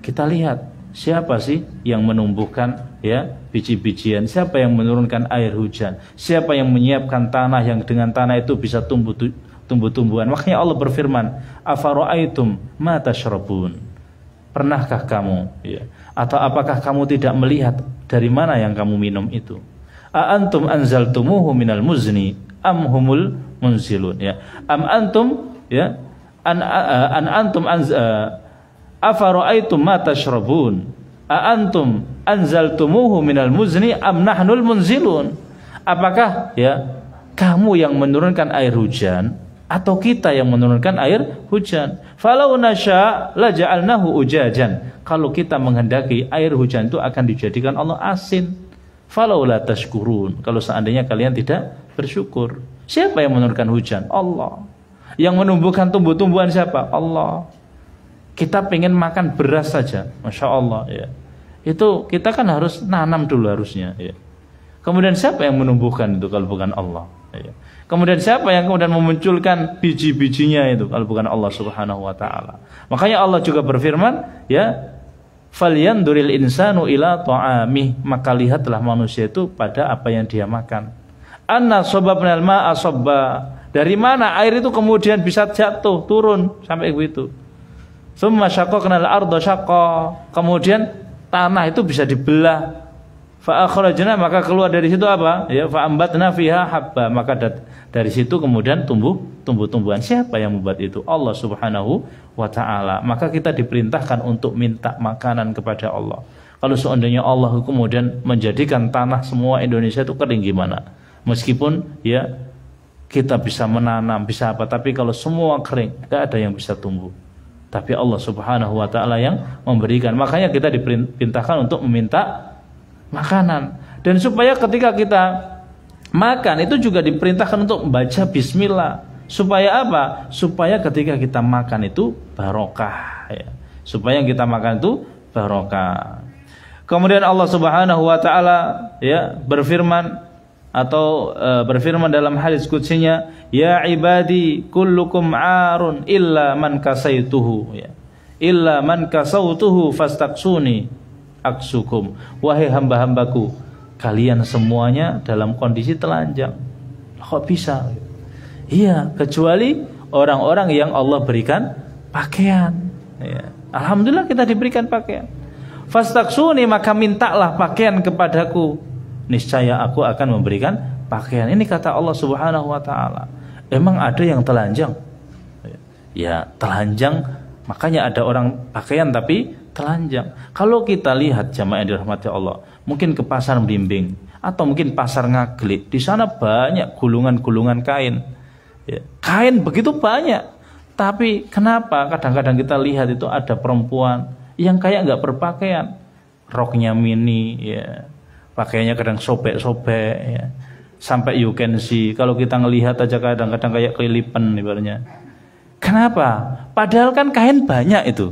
Kita lihat siapa sih yang menumbuhkan ya biji-bijian, siapa yang menurunkan air hujan, siapa yang menyiapkan tanah yang dengan tanah itu bisa tumbuh-tumbuhan. Makanya Allah berfirman, afara'aitum ma tashrabun, pernahkah kamu ya, atau apakah kamu tidak melihat dari mana yang kamu minum itu? A antum anzaltumuhu minal muzni am humul munzilun, ya am antum ya an antum afara'aitum ma tashrabun a antum anzaltumuhu minal muzni am nahnul munzilun, apakah ya kamu yang menurunkan air hujan atau kita yang menurunkan air hujan? Falau nasya la ja'alnahu ujajan, kalau kita menghendaki air hujan itu akan dijadikan Allah asin. Falau la tashkurun, kalau seandainya kalian tidak bersyukur. Siapa yang menurunkan hujan? Allah. Yang menumbuhkan tumbuh-tumbuhan siapa? Allah. Kita pengen makan beras saja, Masya Allah ya. Itu kita kan harus nanam dulu harusnya ya. Kemudian siapa yang menumbuhkan itu kalau bukan Allah ya. Kemudian siapa yang kemudian memunculkan biji-bijinya itu kalau bukan Allah Subhanahu wa taala. Makanya Allah juga berfirman, ya, Falyanduril insanu ila ta'amih, maka lihatlah manusia itu pada apa yang dia makan. Anna sababnal ma'a sabba, dari mana air itu kemudian bisa jatuh turun sampai begitu. Tsumma syaqqaqnal arda syaqqa, kemudian tanah itu bisa dibelah. Fa akhrajna, maka keluar dari situ apa? Ya, fa ambatna fiha habba, maka dari situ kemudian tumbuh-tumbuhan. Siapa yang membuat itu? Allah Subhanahu wa ta'ala. Maka kita diperintahkan untuk minta makanan kepada Allah. Kalau seandainya Allah kemudian menjadikan tanah semua Indonesia itu kering, gimana? Meskipun ya kita bisa menanam, bisa apa, tapi kalau semua kering, tidak ada yang bisa tumbuh. Tapi Allah Subhanahu wa ta'ala yang memberikan. Makanya kita diperintahkan untuk meminta makanan. Dan supaya ketika kita makan itu juga diperintahkan untuk membaca bismillah. Supaya apa? Supaya ketika kita makan itu barokah, ya. Supaya yang kita makan itu barokah. Kemudian Allah Subhanahu wa ta'ala ya berfirman dalam hadis qudsinya, ya ibadi kullukum 'arun illa man kasaituhu, ya. Illa man kasautuhu fastaqsuni aksukum. Wahai hamba-hambaku, kalian semuanya dalam kondisi telanjang. Kok bisa? Iya, kecuali orang-orang yang Allah berikan pakaian, ya. Alhamdulillah kita diberikan pakaian. Fastaqsuni, maka mintalah pakaian kepadaku, niscaya aku akan memberikan pakaian. Ini kata Allah Subhanahu wa ta'ala. Emang ada yang telanjang? Ya, telanjang, makanya ada orang pakaian tapi telanjang. Kalau kita lihat jamaah yang dirahmati Allah, mungkin ke pasar Blimbing atau mungkin pasar Ngaglik, di sana banyak gulungan-gulungan kain, ya. Kain begitu banyak, tapi kenapa kadang-kadang kita lihat itu ada perempuan yang kayak nggak berpakaian, roknya mini, ya, pakaiannya kadang sobek-sobek, ya. Sampai you can see, kalau kita ngelihat aja kadang-kadang kayak kelilipan ibaratnya. Kenapa? Padahal kan kain banyak itu.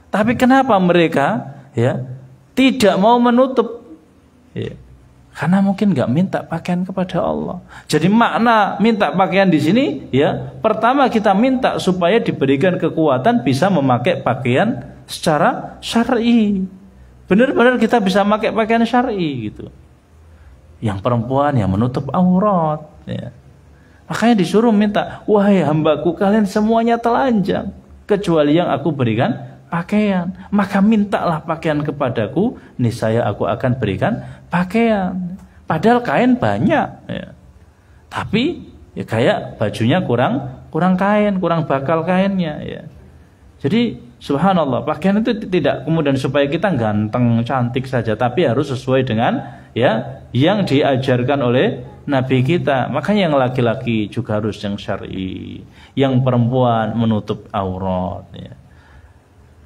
Tapi kenapa mereka ya tidak mau menutup? Ya. Karena mungkin nggak minta pakaian kepada Allah. Jadi makna minta pakaian di sini ya, pertama kita minta supaya diberikan kekuatan bisa memakai pakaian secara syar'i. Benar-benar kita bisa memakai pakaian syar'i gitu. Yang perempuan yang menutup aurat, ya. Makanya disuruh minta, wahai hambaku kalian semuanya telanjang kecuali yang aku berikan pakaian. Maka mintalah pakaian kepadaku, niscaya aku akan berikan pakaian. Padahal kain banyak, ya. Tapi ya kayak bajunya kurang kain, kurang bakal kainnya, ya. Jadi subhanallah, pakaian itu tidak kemudian supaya kita ganteng, cantik saja, tapi harus sesuai dengan ya yang diajarkan oleh Nabi kita. Makanya yang laki-laki juga harus yang syar'i, yang perempuan menutup aurat, ya.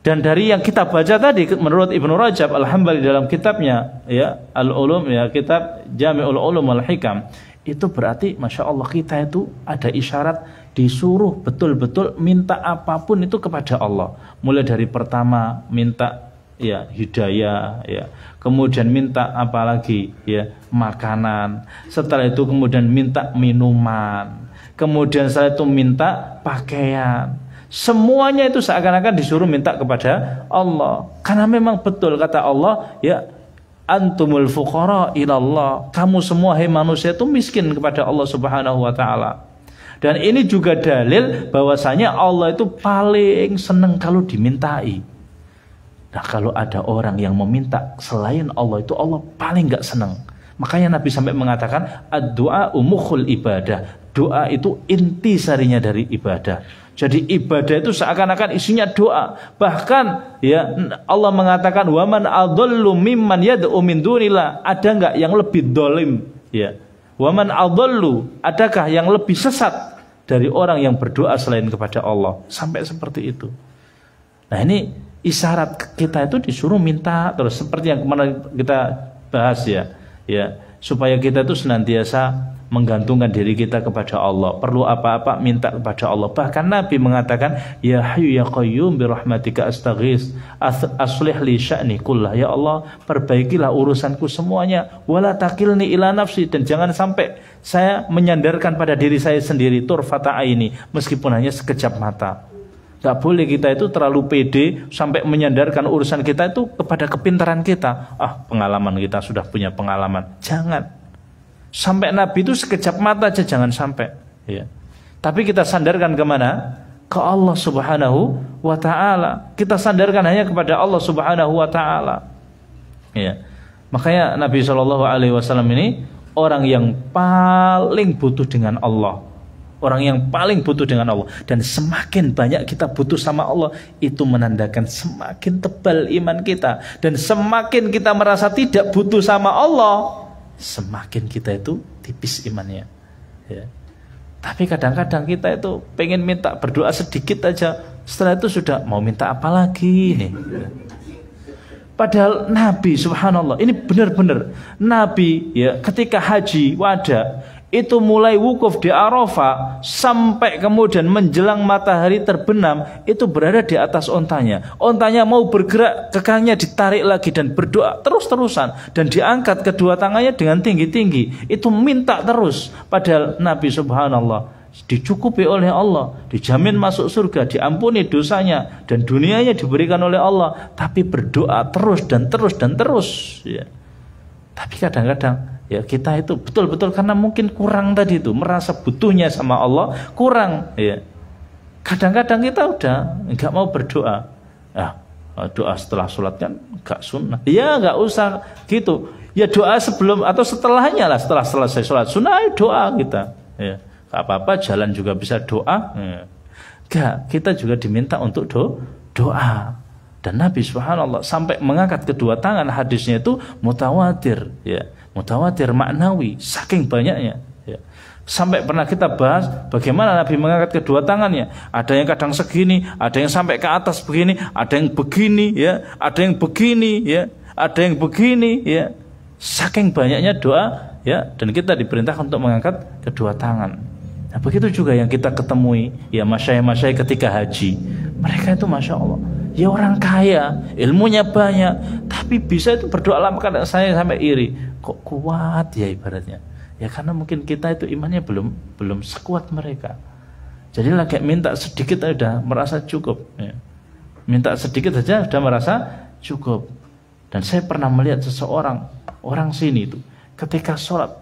Dan dari yang kita baca tadi menurut Ibnu Rajab Al-Hambali dalam kitabnya ya Al-Ulum, ya, kitab Jami'ul Ulum wal Hikam, itu berarti Masya Allah kita itu ada isyarat disuruh betul-betul minta apapun itu kepada Allah. Mulai dari pertama minta ya hidayah, ya, kemudian minta apalagi ya makanan, setelah itu kemudian minta minuman, kemudian setelah itu minta pakaian. Semuanya itu seakan-akan disuruh minta kepada Allah. Karena memang betul kata Allah, ya, antumul fuqara ilallah. Kamu semua hai manusia itu miskin kepada Allah Subhanahu wa ta'ala. Dan ini juga dalil bahwasanya Allah itu paling senang kalau dimintai. Nah, kalau ada orang yang meminta selain Allah itu Allah paling gak senang. Makanya Nabi sampai mengatakan ad-du'a umukhul ibadah. Doa itu inti sarinya dari ibadah. Jadi ibadah itu seakan-akan isinya doa. Bahkan ya Allah mengatakan waman adallu mimman yad'u min dunillah. Ada enggak yang lebih dolim? Ya. Waman adallu, adakah yang lebih sesat dari orang yang berdoa selain kepada Allah? Sampai seperti itu. Nah, ini isyarat kita itu disuruh minta terus seperti yang kemarin kita bahas ya. Ya, supaya kita itu senantiasa menggantungkan diri kita kepada Allah. Perlu apa-apa minta kepada Allah. Bahkan Nabi mengatakan, ya hayyu ya qayyum bi rahmatika astaghits aslih li sya'ni kullah. Ya Allah, perbaikilah urusanku semuanya, wala takilni ila nafsi, dan jangan sampai saya menyandarkan pada diri saya sendiri, turfata aini, meskipun hanya sekejap mata. Gak boleh kita itu terlalu pede sampai menyandarkan urusan kita itu kepada kepintaran kita. Pengalaman kita sudah punya pengalaman. Jangan. Sampai Nabi itu sekejap mata aja jangan sampai. Ya. Tapi kita sandarkan kemana? Ke Allah Subhanahu wa ta'ala. Kita sandarkan hanya kepada Allah Subhanahu wa ta'ala. Ya. Makanya Nabi SAW ini orang yang paling butuh dengan Allah. Orang yang paling butuh dengan Allah. Dan semakin banyak kita butuh sama Allah, itu menandakan semakin tebal iman kita. Dan semakin kita merasa tidak butuh sama Allah, semakin kita itu tipis imannya. Ya. Tapi kadang-kadang kita itu pengen minta berdoa sedikit aja, setelah itu sudah mau minta apa lagi nih. Padahal Nabi, subhanallah, ini benar-benar Nabi ya, ketika haji wada itu mulai wukuf di Arafah sampai kemudian menjelang matahari terbenam, itu berada di atas ontanya. Ontanya mau bergerak, kekangnya ditarik lagi dan berdoa terus-terusan, dan diangkat kedua tangannya dengan tinggi-tinggi. Itu minta terus. Padahal Nabi subhanallah dicukupi oleh Allah, dijamin masuk surga, diampuni dosanya, dan dunianya diberikan oleh Allah. Tapi berdoa terus dan terus dan terus ya. Tapi kadang-kadang ya kita itu betul-betul karena mungkin kurang tadi itu, merasa butuhnya sama Allah kurang ya. Kadang-kadang kita udah nggak mau berdoa. Doa setelah sholat kan nggak sunnah. Ya nggak usah gitu. Ya doa sebelum atau setelahnya lah, setelah selesai sholat sunnah doa kita. Ya nggak apa-apa, jalan juga bisa doa. Ya. Kita juga diminta untuk doa. Dan Nabi subhanallah sampai mengangkat kedua tangan, hadisnya itu mutawatir ya, mutawatir maknawi, saking banyaknya ya. Sampai pernah kita bahas bagaimana Nabi mengangkat kedua tangannya. Ada yang kadang segini, ada yang sampai ke atas begini, ada yang begini ya, ada yang begini ya, ada yang begini ya. Saking banyaknya doa ya, dan kita diperintahkan untuk mengangkat kedua tangan. Nah begitu juga yang kita ketemui ya, masyayikh-masyayikh ketika haji. Mereka itu masya Allah ya orang kaya, ilmunya banyak, tapi bisa itu berdoa lama. Kadang saya sampai iri, kok kuat ya ibaratnya. Ya karena mungkin kita itu imannya belum sekuat mereka. Jadi lagi minta sedikit aja udah merasa cukup ya. Minta sedikit saja sudah merasa cukup. Dan saya pernah melihat seseorang, orang sini itu ketika sholat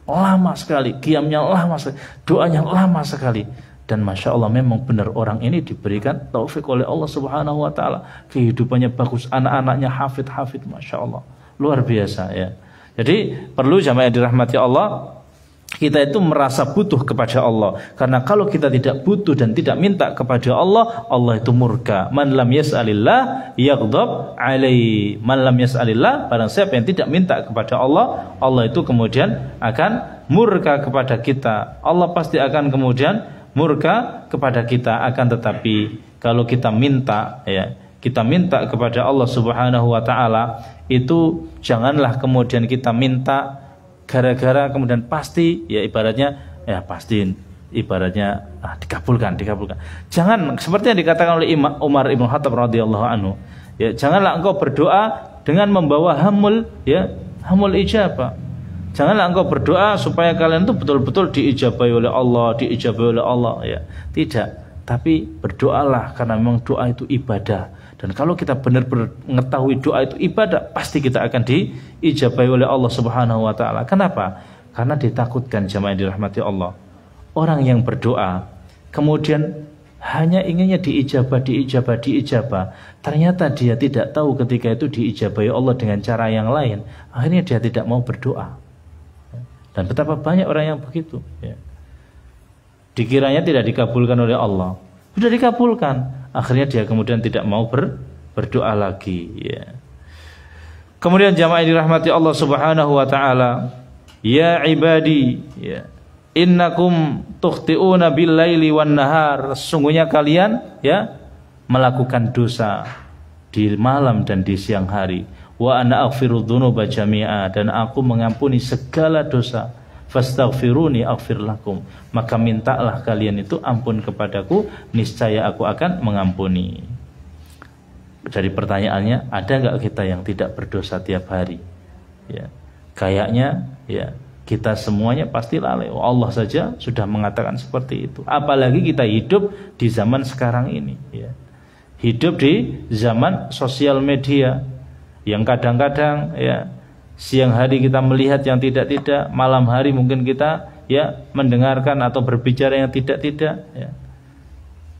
lama sekali, qiyamnya lama sekali, doanya lama sekali. Dan masya Allah memang benar orang ini diberikan taufik oleh Allah subhanahu wa ta'ala. Kehidupannya bagus, anak-anaknya hafid, masya Allah. Luar biasa ya. Jadi perlu jamaah yang dirahmati Allah, kita itu merasa butuh kepada Allah. Karena kalau kita tidak butuh dan tidak minta kepada Allah, Allah itu murka. Man lam yas'alillah yaghdab alaihi. Man lam yas'alillah, barang siapa yang tidak minta kepada Allah, Allah itu kemudian akan murka kepada kita. Allah pasti akan kemudian murka kepada kita. Akan tetapi kalau kita minta ya, kita minta kepada Allah subhanahu wa ta'ala, itu janganlah kemudian kita minta gara-gara kemudian pasti ya ibaratnya ya pasti ibaratnya dikabulkan. Jangan seperti yang dikatakan oleh Umar ibn Khattab radhiyallahu anhu ya, janganlah engkau berdoa dengan membawa hamul ya, hamul ijabah. Janganlah engkau berdoa supaya kalian itu betul-betul diijabahi oleh Allah ya. Tidak, tapi berdoalah karena memang doa itu ibadah. Dan kalau kita benar-benar mengetahui doa itu ibadah, pasti kita akan diijabahi oleh Allah Subhanahu wa taala. Kenapa? Karena ditakutkan jamaah yang dirahmati Allah. Orang yang berdoa kemudian hanya inginnya diijabah, ternyata dia tidak tahu ketika itu diijabahi Allah dengan cara yang lain. Akhirnya dia tidak mau berdoa. Dan betapa banyak orang yang begitu ya. Dikiranya tidak dikabulkan oleh Allah, sudah dikabulkan, akhirnya dia kemudian tidak mau berdoa lagi ya. Kemudian jamaah yang dirahmati Allah subhanahu wa ta'ala, ya ibadi ya, innakum tukhti'una bil laili wan nahar. Sesungguhnya kalian ya melakukan dosa di malam dan di siang hari. Wa ana aghfiru dzunuba jami'a, dan aku mengampuni segala dosa. Fastaghfiruni aghfir lakum, maka mintalah kalian itu ampun kepadaku, niscaya aku akan mengampuni. Dari pertanyaannya, ada enggak kita yang tidak berdosa tiap hari? Ya, kayaknya ya Kita semuanya pasti lalai. Allah saja sudah mengatakan seperti itu. Apalagi kita hidup di zaman sekarang ini, ya. Hidup di zaman sosial media yang kadang-kadang ya siang hari kita melihat yang tidak-tidak, malam hari mungkin kita ya mendengarkan atau berbicara yang tidak-tidak, ya.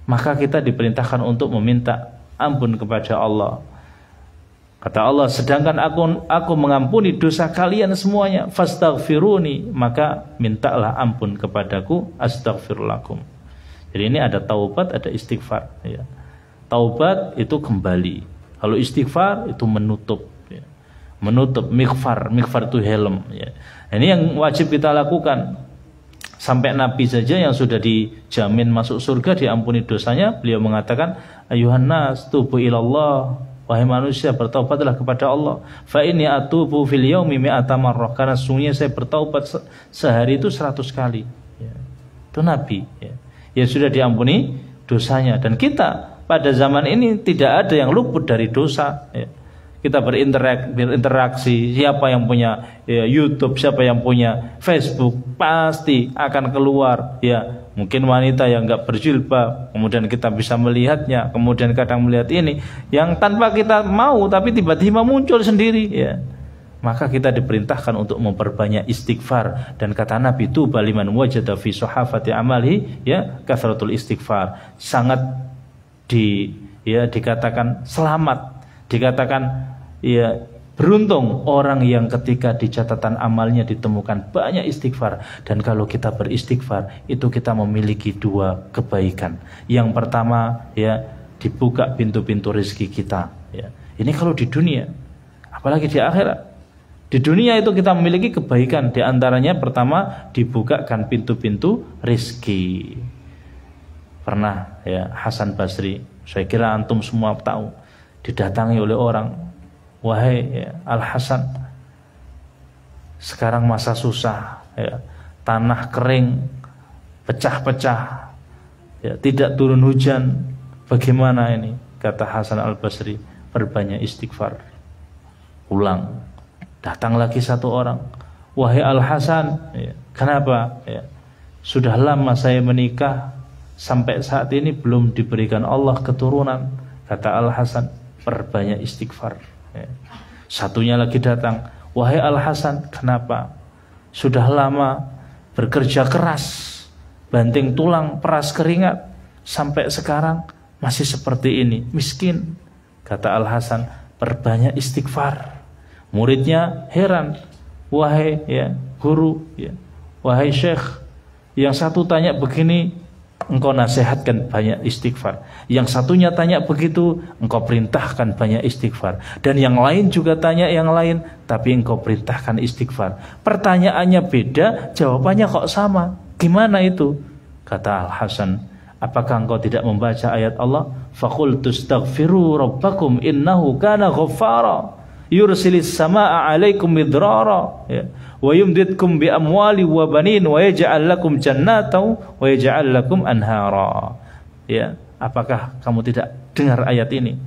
Maka kita diperintahkan untuk meminta ampun kepada Allah. Kata Allah, sedangkan aku mengampuni dosa kalian semuanya, fastaghfiruni, maka mintalah ampun kepadaku, astaghfirulakum. Jadi ini ada taubat, ada istighfar, ya. Taubat itu kembali, kalau istighfar itu menutup, ya. Menutup, mighfar itu helm, ya. Ini yang wajib kita lakukan. Sampai Nabi saja yang sudah dijamin masuk surga, diampuni dosanya, beliau mengatakan, ayuhan nas tubu ilallah, wahai manusia, bertaubatlah kepada Allah. Fa inni atubu fil yaumi mi'ata marrah, karena sungguhnya saya bertaubat sehari itu 100 kali, ya. Itu Nabi, ya. Ya sudah diampuni dosanya. Dan kita pada zaman ini tidak ada yang luput dari dosa, ya. Kita berinteraksi, siapa yang punya ya, YouTube, siapa yang punya Facebook, pasti akan keluar, ya. Mungkin wanita yang nggak berjilbab, kemudian kita bisa melihatnya, kemudian kadang melihat ini yang tanpa kita mau, tapi tiba-tiba muncul sendiri, ya. Maka kita diperintahkan untuk memperbanyak istighfar. Dan kata Nabi, tuba liman wajada fi suhafati amali, ya, kathratul istighfar. Sangat dikatakan selamat, dikatakan ya beruntung orang yang ketika di catatan amalnya ditemukan banyak istighfar. Dan kalau kita beristighfar, itu kita memiliki dua kebaikan. Yang pertama, ya, dibuka pintu-pintu rezeki kita, ya. Ini kalau di dunia, apalagi di akhirat. Di dunia itu kita memiliki kebaikan. Di antaranya pertama, dibukakan pintu-pintu rezeki. Pernah ya Hasan Basri, saya kira antum semua tahu, didatangi oleh orang, wahai ya, Al Hasan, sekarang masa susah, ya, tanah kering, pecah-pecah, ya, tidak turun hujan, bagaimana ini? Kata Hasan Al Basri, perbanyak istighfar. Ulang, datang lagi satu orang, wahai Al Hasan, ya, kenapa? Ya, sudah lama saya menikah, sampai saat ini belum diberikan Allah keturunan. Kata Al Hasan, perbanyak istighfar, ya. Satunya lagi datang, wahai Al Hasan, kenapa? Sudah lama bekerja keras, banting tulang, peras keringat, sampai sekarang masih seperti ini, miskin. Kata Al Hasan, perbanyak istighfar. Muridnya heran, wahai ya guru, ya, wahai syekh. Yang satu tanya begini, engkau nasihatkan banyak istighfar. Yang satunya tanya begitu, engkau perintahkan banyak istighfar. Dan yang lain juga tanya yang lain, tapi engkau perintahkan istighfar. Pertanyaannya beda, jawabannya kok sama. Gimana itu? Kata Al Hasan, apakah engkau tidak membaca ayat Allah? Faqultu astaghfiru rabbakum innahu kana ghaffara yursilis samaa 'alaikum midrara, ya, wa yumditkum bi amwali wa banin wa yaj'al lakum jannatan wa yaj'al lakum anhara. Ya, apakah kamu tidak dengar ayat ini?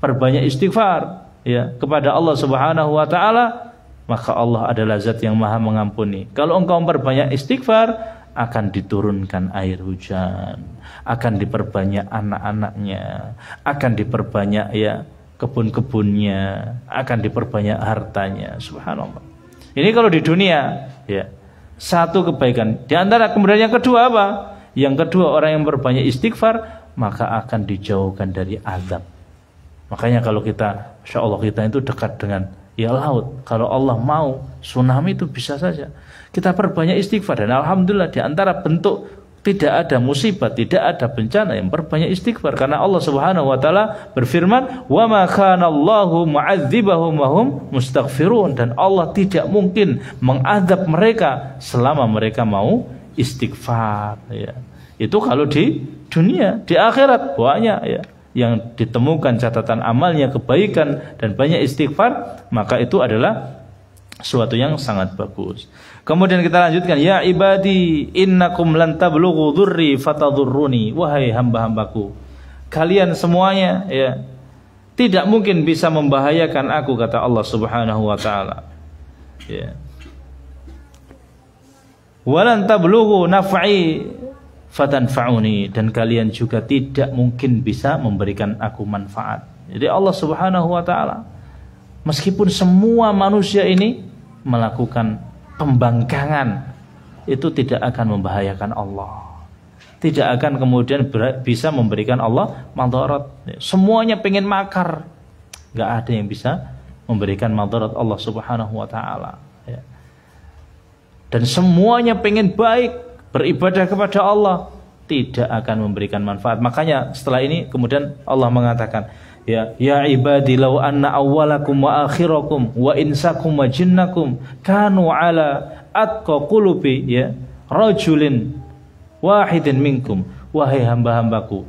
Perbanyak istighfar, ya, kepada Allah Subhanahu wa taala, maka Allah adalah zat yang Maha mengampuni. Kalau engkau memperbanyak istighfar, akan diturunkan air hujan, akan diperbanyak anak-anaknya, akan diperbanyak ya kebun-kebunnya, akan diperbanyak hartanya. Subhanallah. Ini kalau di dunia, ya, satu kebaikan. Di antara kemudian yang kedua apa? Yang kedua, orang yang berbanyak istighfar maka akan dijauhkan dari azab. Makanya kalau kita, insya Allah kita itu dekat dengan ya laut. Kalau Allah mau, tsunami itu bisa saja. Kita perbanyak istighfar, dan alhamdulillah di antara bentuk tidak ada musibah, tidak ada bencana yang perbanyak istighfar, karena Allah Subhanahu wa taala berfirman, "Wa ma kana Allahu mu'adzibahum wa hum mustaghfirun." Dan Allah tidak mungkin mengadab mereka selama mereka mau istighfar, ya. Itu kalau di dunia. Di akhirat banyak ya yang ditemukan catatan amalnya kebaikan dan banyak istighfar, maka itu adalah suatu yang sangat bagus. Kemudian kita lanjutkan, ya ibadi innakum lan tablughu dzurri fatadurruni, wahai hamba-hambaku, kalian semuanya ya tidak mungkin bisa membahayakan aku, kata Allah Subhanahu wa taala. Ya. Walan tablughu naf'i fatanfa'uni, dan kalian juga tidak mungkin bisa memberikan aku manfaat. Jadi Allah Subhanahu wa taala, meskipun semua manusia ini melakukan pembangkangan, itu tidak akan membahayakan Allah. Tidak akan kemudian bisa memberikan Allah madarat. Semuanya pengen makar, nggak ada yang bisa memberikan madarat Allah Subhanahu wa taala. Dan semuanya pengen baik, beribadah kepada Allah, tidak akan memberikan manfaat. Makanya setelah ini kemudian Allah mengatakan, ya ibadi law anna awwalakum wa akhirakum wa insakum wa jinnakum kanu ala atqa qulubi rajulin wahidin minkum, wahai hamba-hambaku,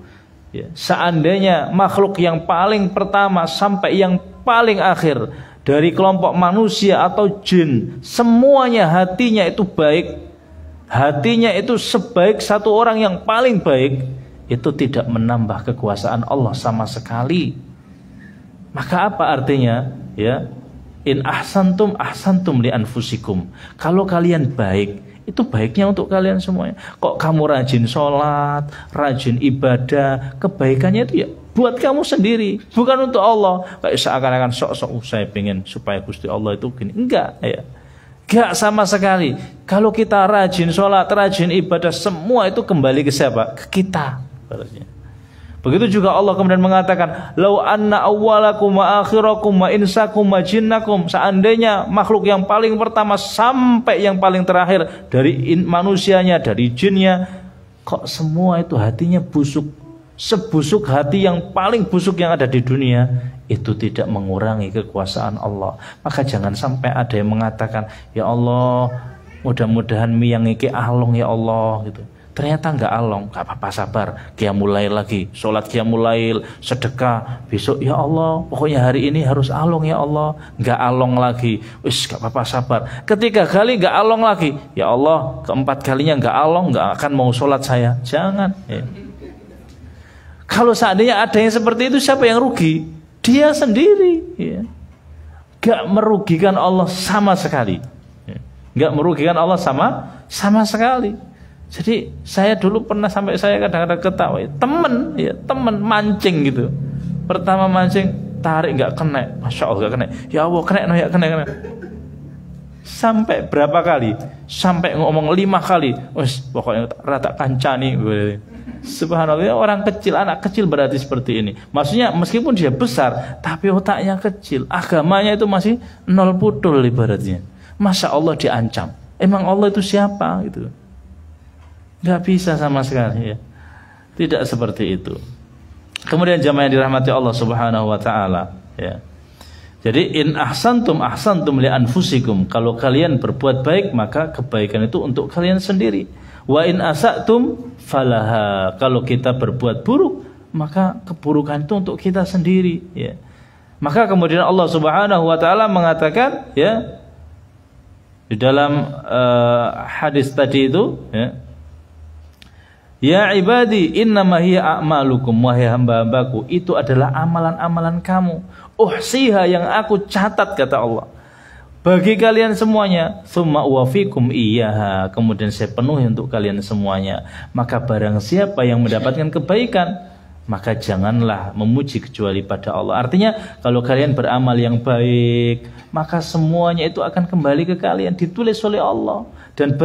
seandainya makhluk yang paling pertama sampai yang paling akhir dari kelompok manusia atau jin, semuanya hatinya itu baik, hatinya itu sebaik satu orang yang paling baik, itu tidak menambah kekuasaan Allah sama sekali. Maka apa artinya? In ahsantum ahsantum li anfusikum. Kalau kalian baik, itu baiknya untuk kalian semuanya. Kok kamu rajin sholat, rajin ibadah, kebaikannya itu ya buat kamu sendiri, bukan untuk Allah. Kayak seakan-akan sok-sok saya pengen supaya Gusti Allah itu gini. Enggak, enggak sama sekali. Kalau kita rajin sholat, rajin ibadah, semua itu kembali ke siapa? Ke kita. Begitu juga Allah kemudian mengatakan, lau anna awwalakum wa akhirakum wa insakum wa jinnakum, seandainya makhluk yang paling pertama sampai yang paling terakhir dari manusianya, dari jinnya, kok semua itu hatinya busuk, sebusuk hati yang paling busuk yang ada di dunia, itu tidak mengurangi kekuasaan Allah. Maka jangan sampai ada yang mengatakan, ya Allah, mudah-mudahan yang iki along ya Allah gitu. Ternyata enggak along, enggak apa-apa, sabar. Qiyamul lail lagi, sholat qiyamul lail, sedekah. Besok ya Allah, pokoknya hari ini harus along ya Allah. Enggak along lagi, wis enggak apa-apa, sabar. Ketiga kali enggak along lagi, ya Allah, keempat kalinya enggak along, enggak akan mau sholat saya. Jangan. Kalau seandainya ada yang seperti itu, siapa yang rugi? Dia sendiri. Enggak merugikan Allah sama sekali. Enggak merugikan Allah sama sekali. Jadi saya dulu pernah sampai saya kadang-kadang ketawa, temen mancing gitu. Pertama mancing, tarik nggak kena, masya Allah nggak kena. Ya Allah kena. Sampai berapa kali? Sampai ngomong 5 kali. Wes pokoknya rata kancani. Subhanallah, orang kecil, anak kecil berarti seperti ini. Maksudnya meskipun dia besar, tapi otaknya kecil, agamanya itu masih nol putul ibaratnya. Masya Allah diancam. Emang Allah itu siapa gitu? Gak bisa sama sekali Tidak seperti itu. Kemudian jamaah yang dirahmati Allah Subhanahu wa taala, Jadi in ahsantum ahsantum li anfusikum. Kalau kalian berbuat baik, maka kebaikan itu untuk kalian sendiri. Wa in asatum falaha. Kalau kita berbuat buruk, maka keburukan itu untuk kita sendiri, Maka kemudian Allah Subhanahu wa taala mengatakan di dalam hadis tadi itu, ya ibadi innama hiya a'malukum, wahai hamba-hambaku, itu adalah amalan-amalan kamu, uhsiha, yang aku catat, kata Allah, bagi kalian semuanya, tsumma uwafikum iyyaha, kemudian saya penuhi untuk kalian semuanya. Maka barang siapa yang mendapatkan kebaikan, maka janganlah memuji kecuali pada Allah. Artinya kalau kalian beramal yang baik, maka semuanya itu akan kembali ke kalian, ditulis oleh Allah, dan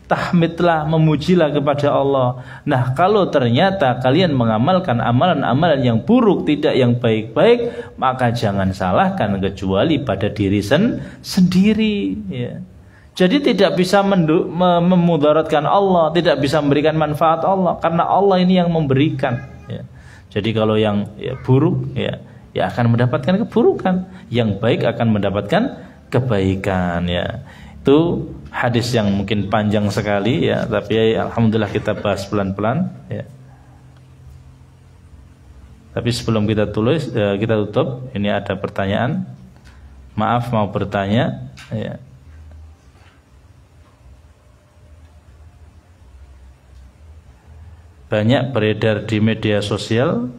tahmidlah, memujilah kepada Allah. Nah, kalau ternyata kalian mengamalkan amalan-amalan yang buruk, tidak yang baik-baik, maka jangan salahkan kecuali pada diri sendiri. Jadi tidak bisa memudaratkan Allah, tidak bisa memberikan manfaat Allah, karena Allah ini yang memberikan. Jadi kalau yang buruk, ya akan mendapatkan keburukan, yang baik akan mendapatkan kebaikan. Itu hadis yang mungkin panjang sekali, tapi alhamdulillah kita bahas pelan-pelan, Tapi sebelum kita tutup, ini ada pertanyaan. Maaf, mau bertanya, Banyak beredar di media sosial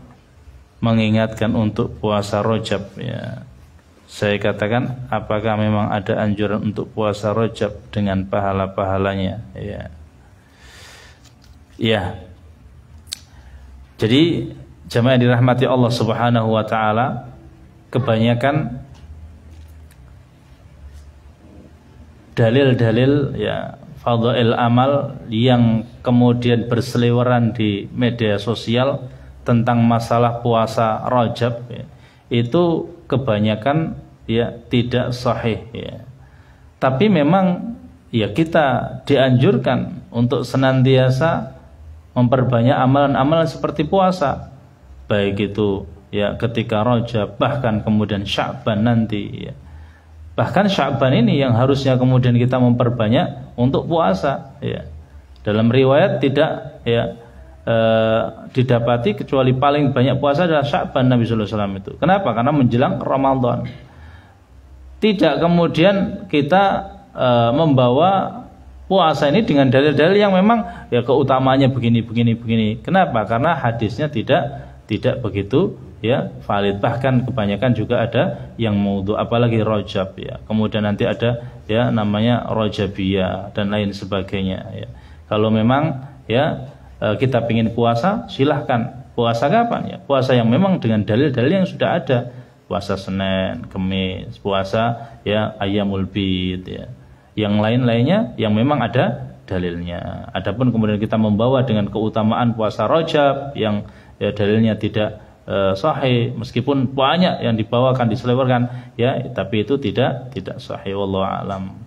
mengingatkan untuk puasa Rajab, Saya katakan, apakah memang ada anjuran untuk puasa Rajab dengan pahala-pahalanya? Ya. Ya. Jadi jamaah yang dirahmati Allah Subhanahu wa taala, kebanyakan dalil-dalil ya fadhail amal yang kemudian berseliweran di media sosial tentang masalah puasa Rajab ya, itu kebanyakan ya tidak sahih ya. Tapi memang ya kita dianjurkan untuk senantiasa memperbanyak amalan-amalan seperti puasa, baik itu ya ketika Rajab, bahkan kemudian Sya'ban nanti ya. Bahkan Sya'ban ini yang harusnya kemudian kita memperbanyak untuk puasa ya. Dalam riwayat tidak ya didapati kecuali paling banyak puasa adalah Sya'ban Nabi sallallahu alaihi wasallam itu. Kenapa? Karena menjelang Ramadan. Tidak kemudian kita membawa puasa ini dengan dalil-dalil yang memang ya keutamaannya begini. Kenapa? Karena hadisnya tidak begitu ya valid. Bahkan kebanyakan juga ada yang maudhu, apalagi Rajab ya. Kemudian nanti ada ya namanya Rajabiyah dan lain sebagainya ya. Kalau memang ya kita ingin puasa, silahkan. Puasa kapan ya? Puasa yang memang dengan dalil-dalil yang sudah ada. Puasa Senin, Kamis, puasa ya Ayyamul Bid ya. Yang lain-lainnya yang memang ada dalilnya. Adapun kemudian kita membawa dengan keutamaan puasa Rajab yang ya dalilnya tidak sahih, meskipun banyak yang dibawakan diselewarkan ya, tapi itu tidak sahih, wallahu alam.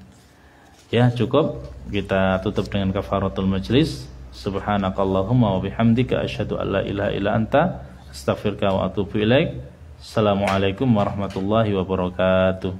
Ya, cukup kita tutup dengan kafaratul majlis. Subhanakallahumma wa bihamdika asyhadu an la ilaha illa anta astaghfiruka wa atubu ilaik. Assalamualaikum warahmatullahi wabarakatuh.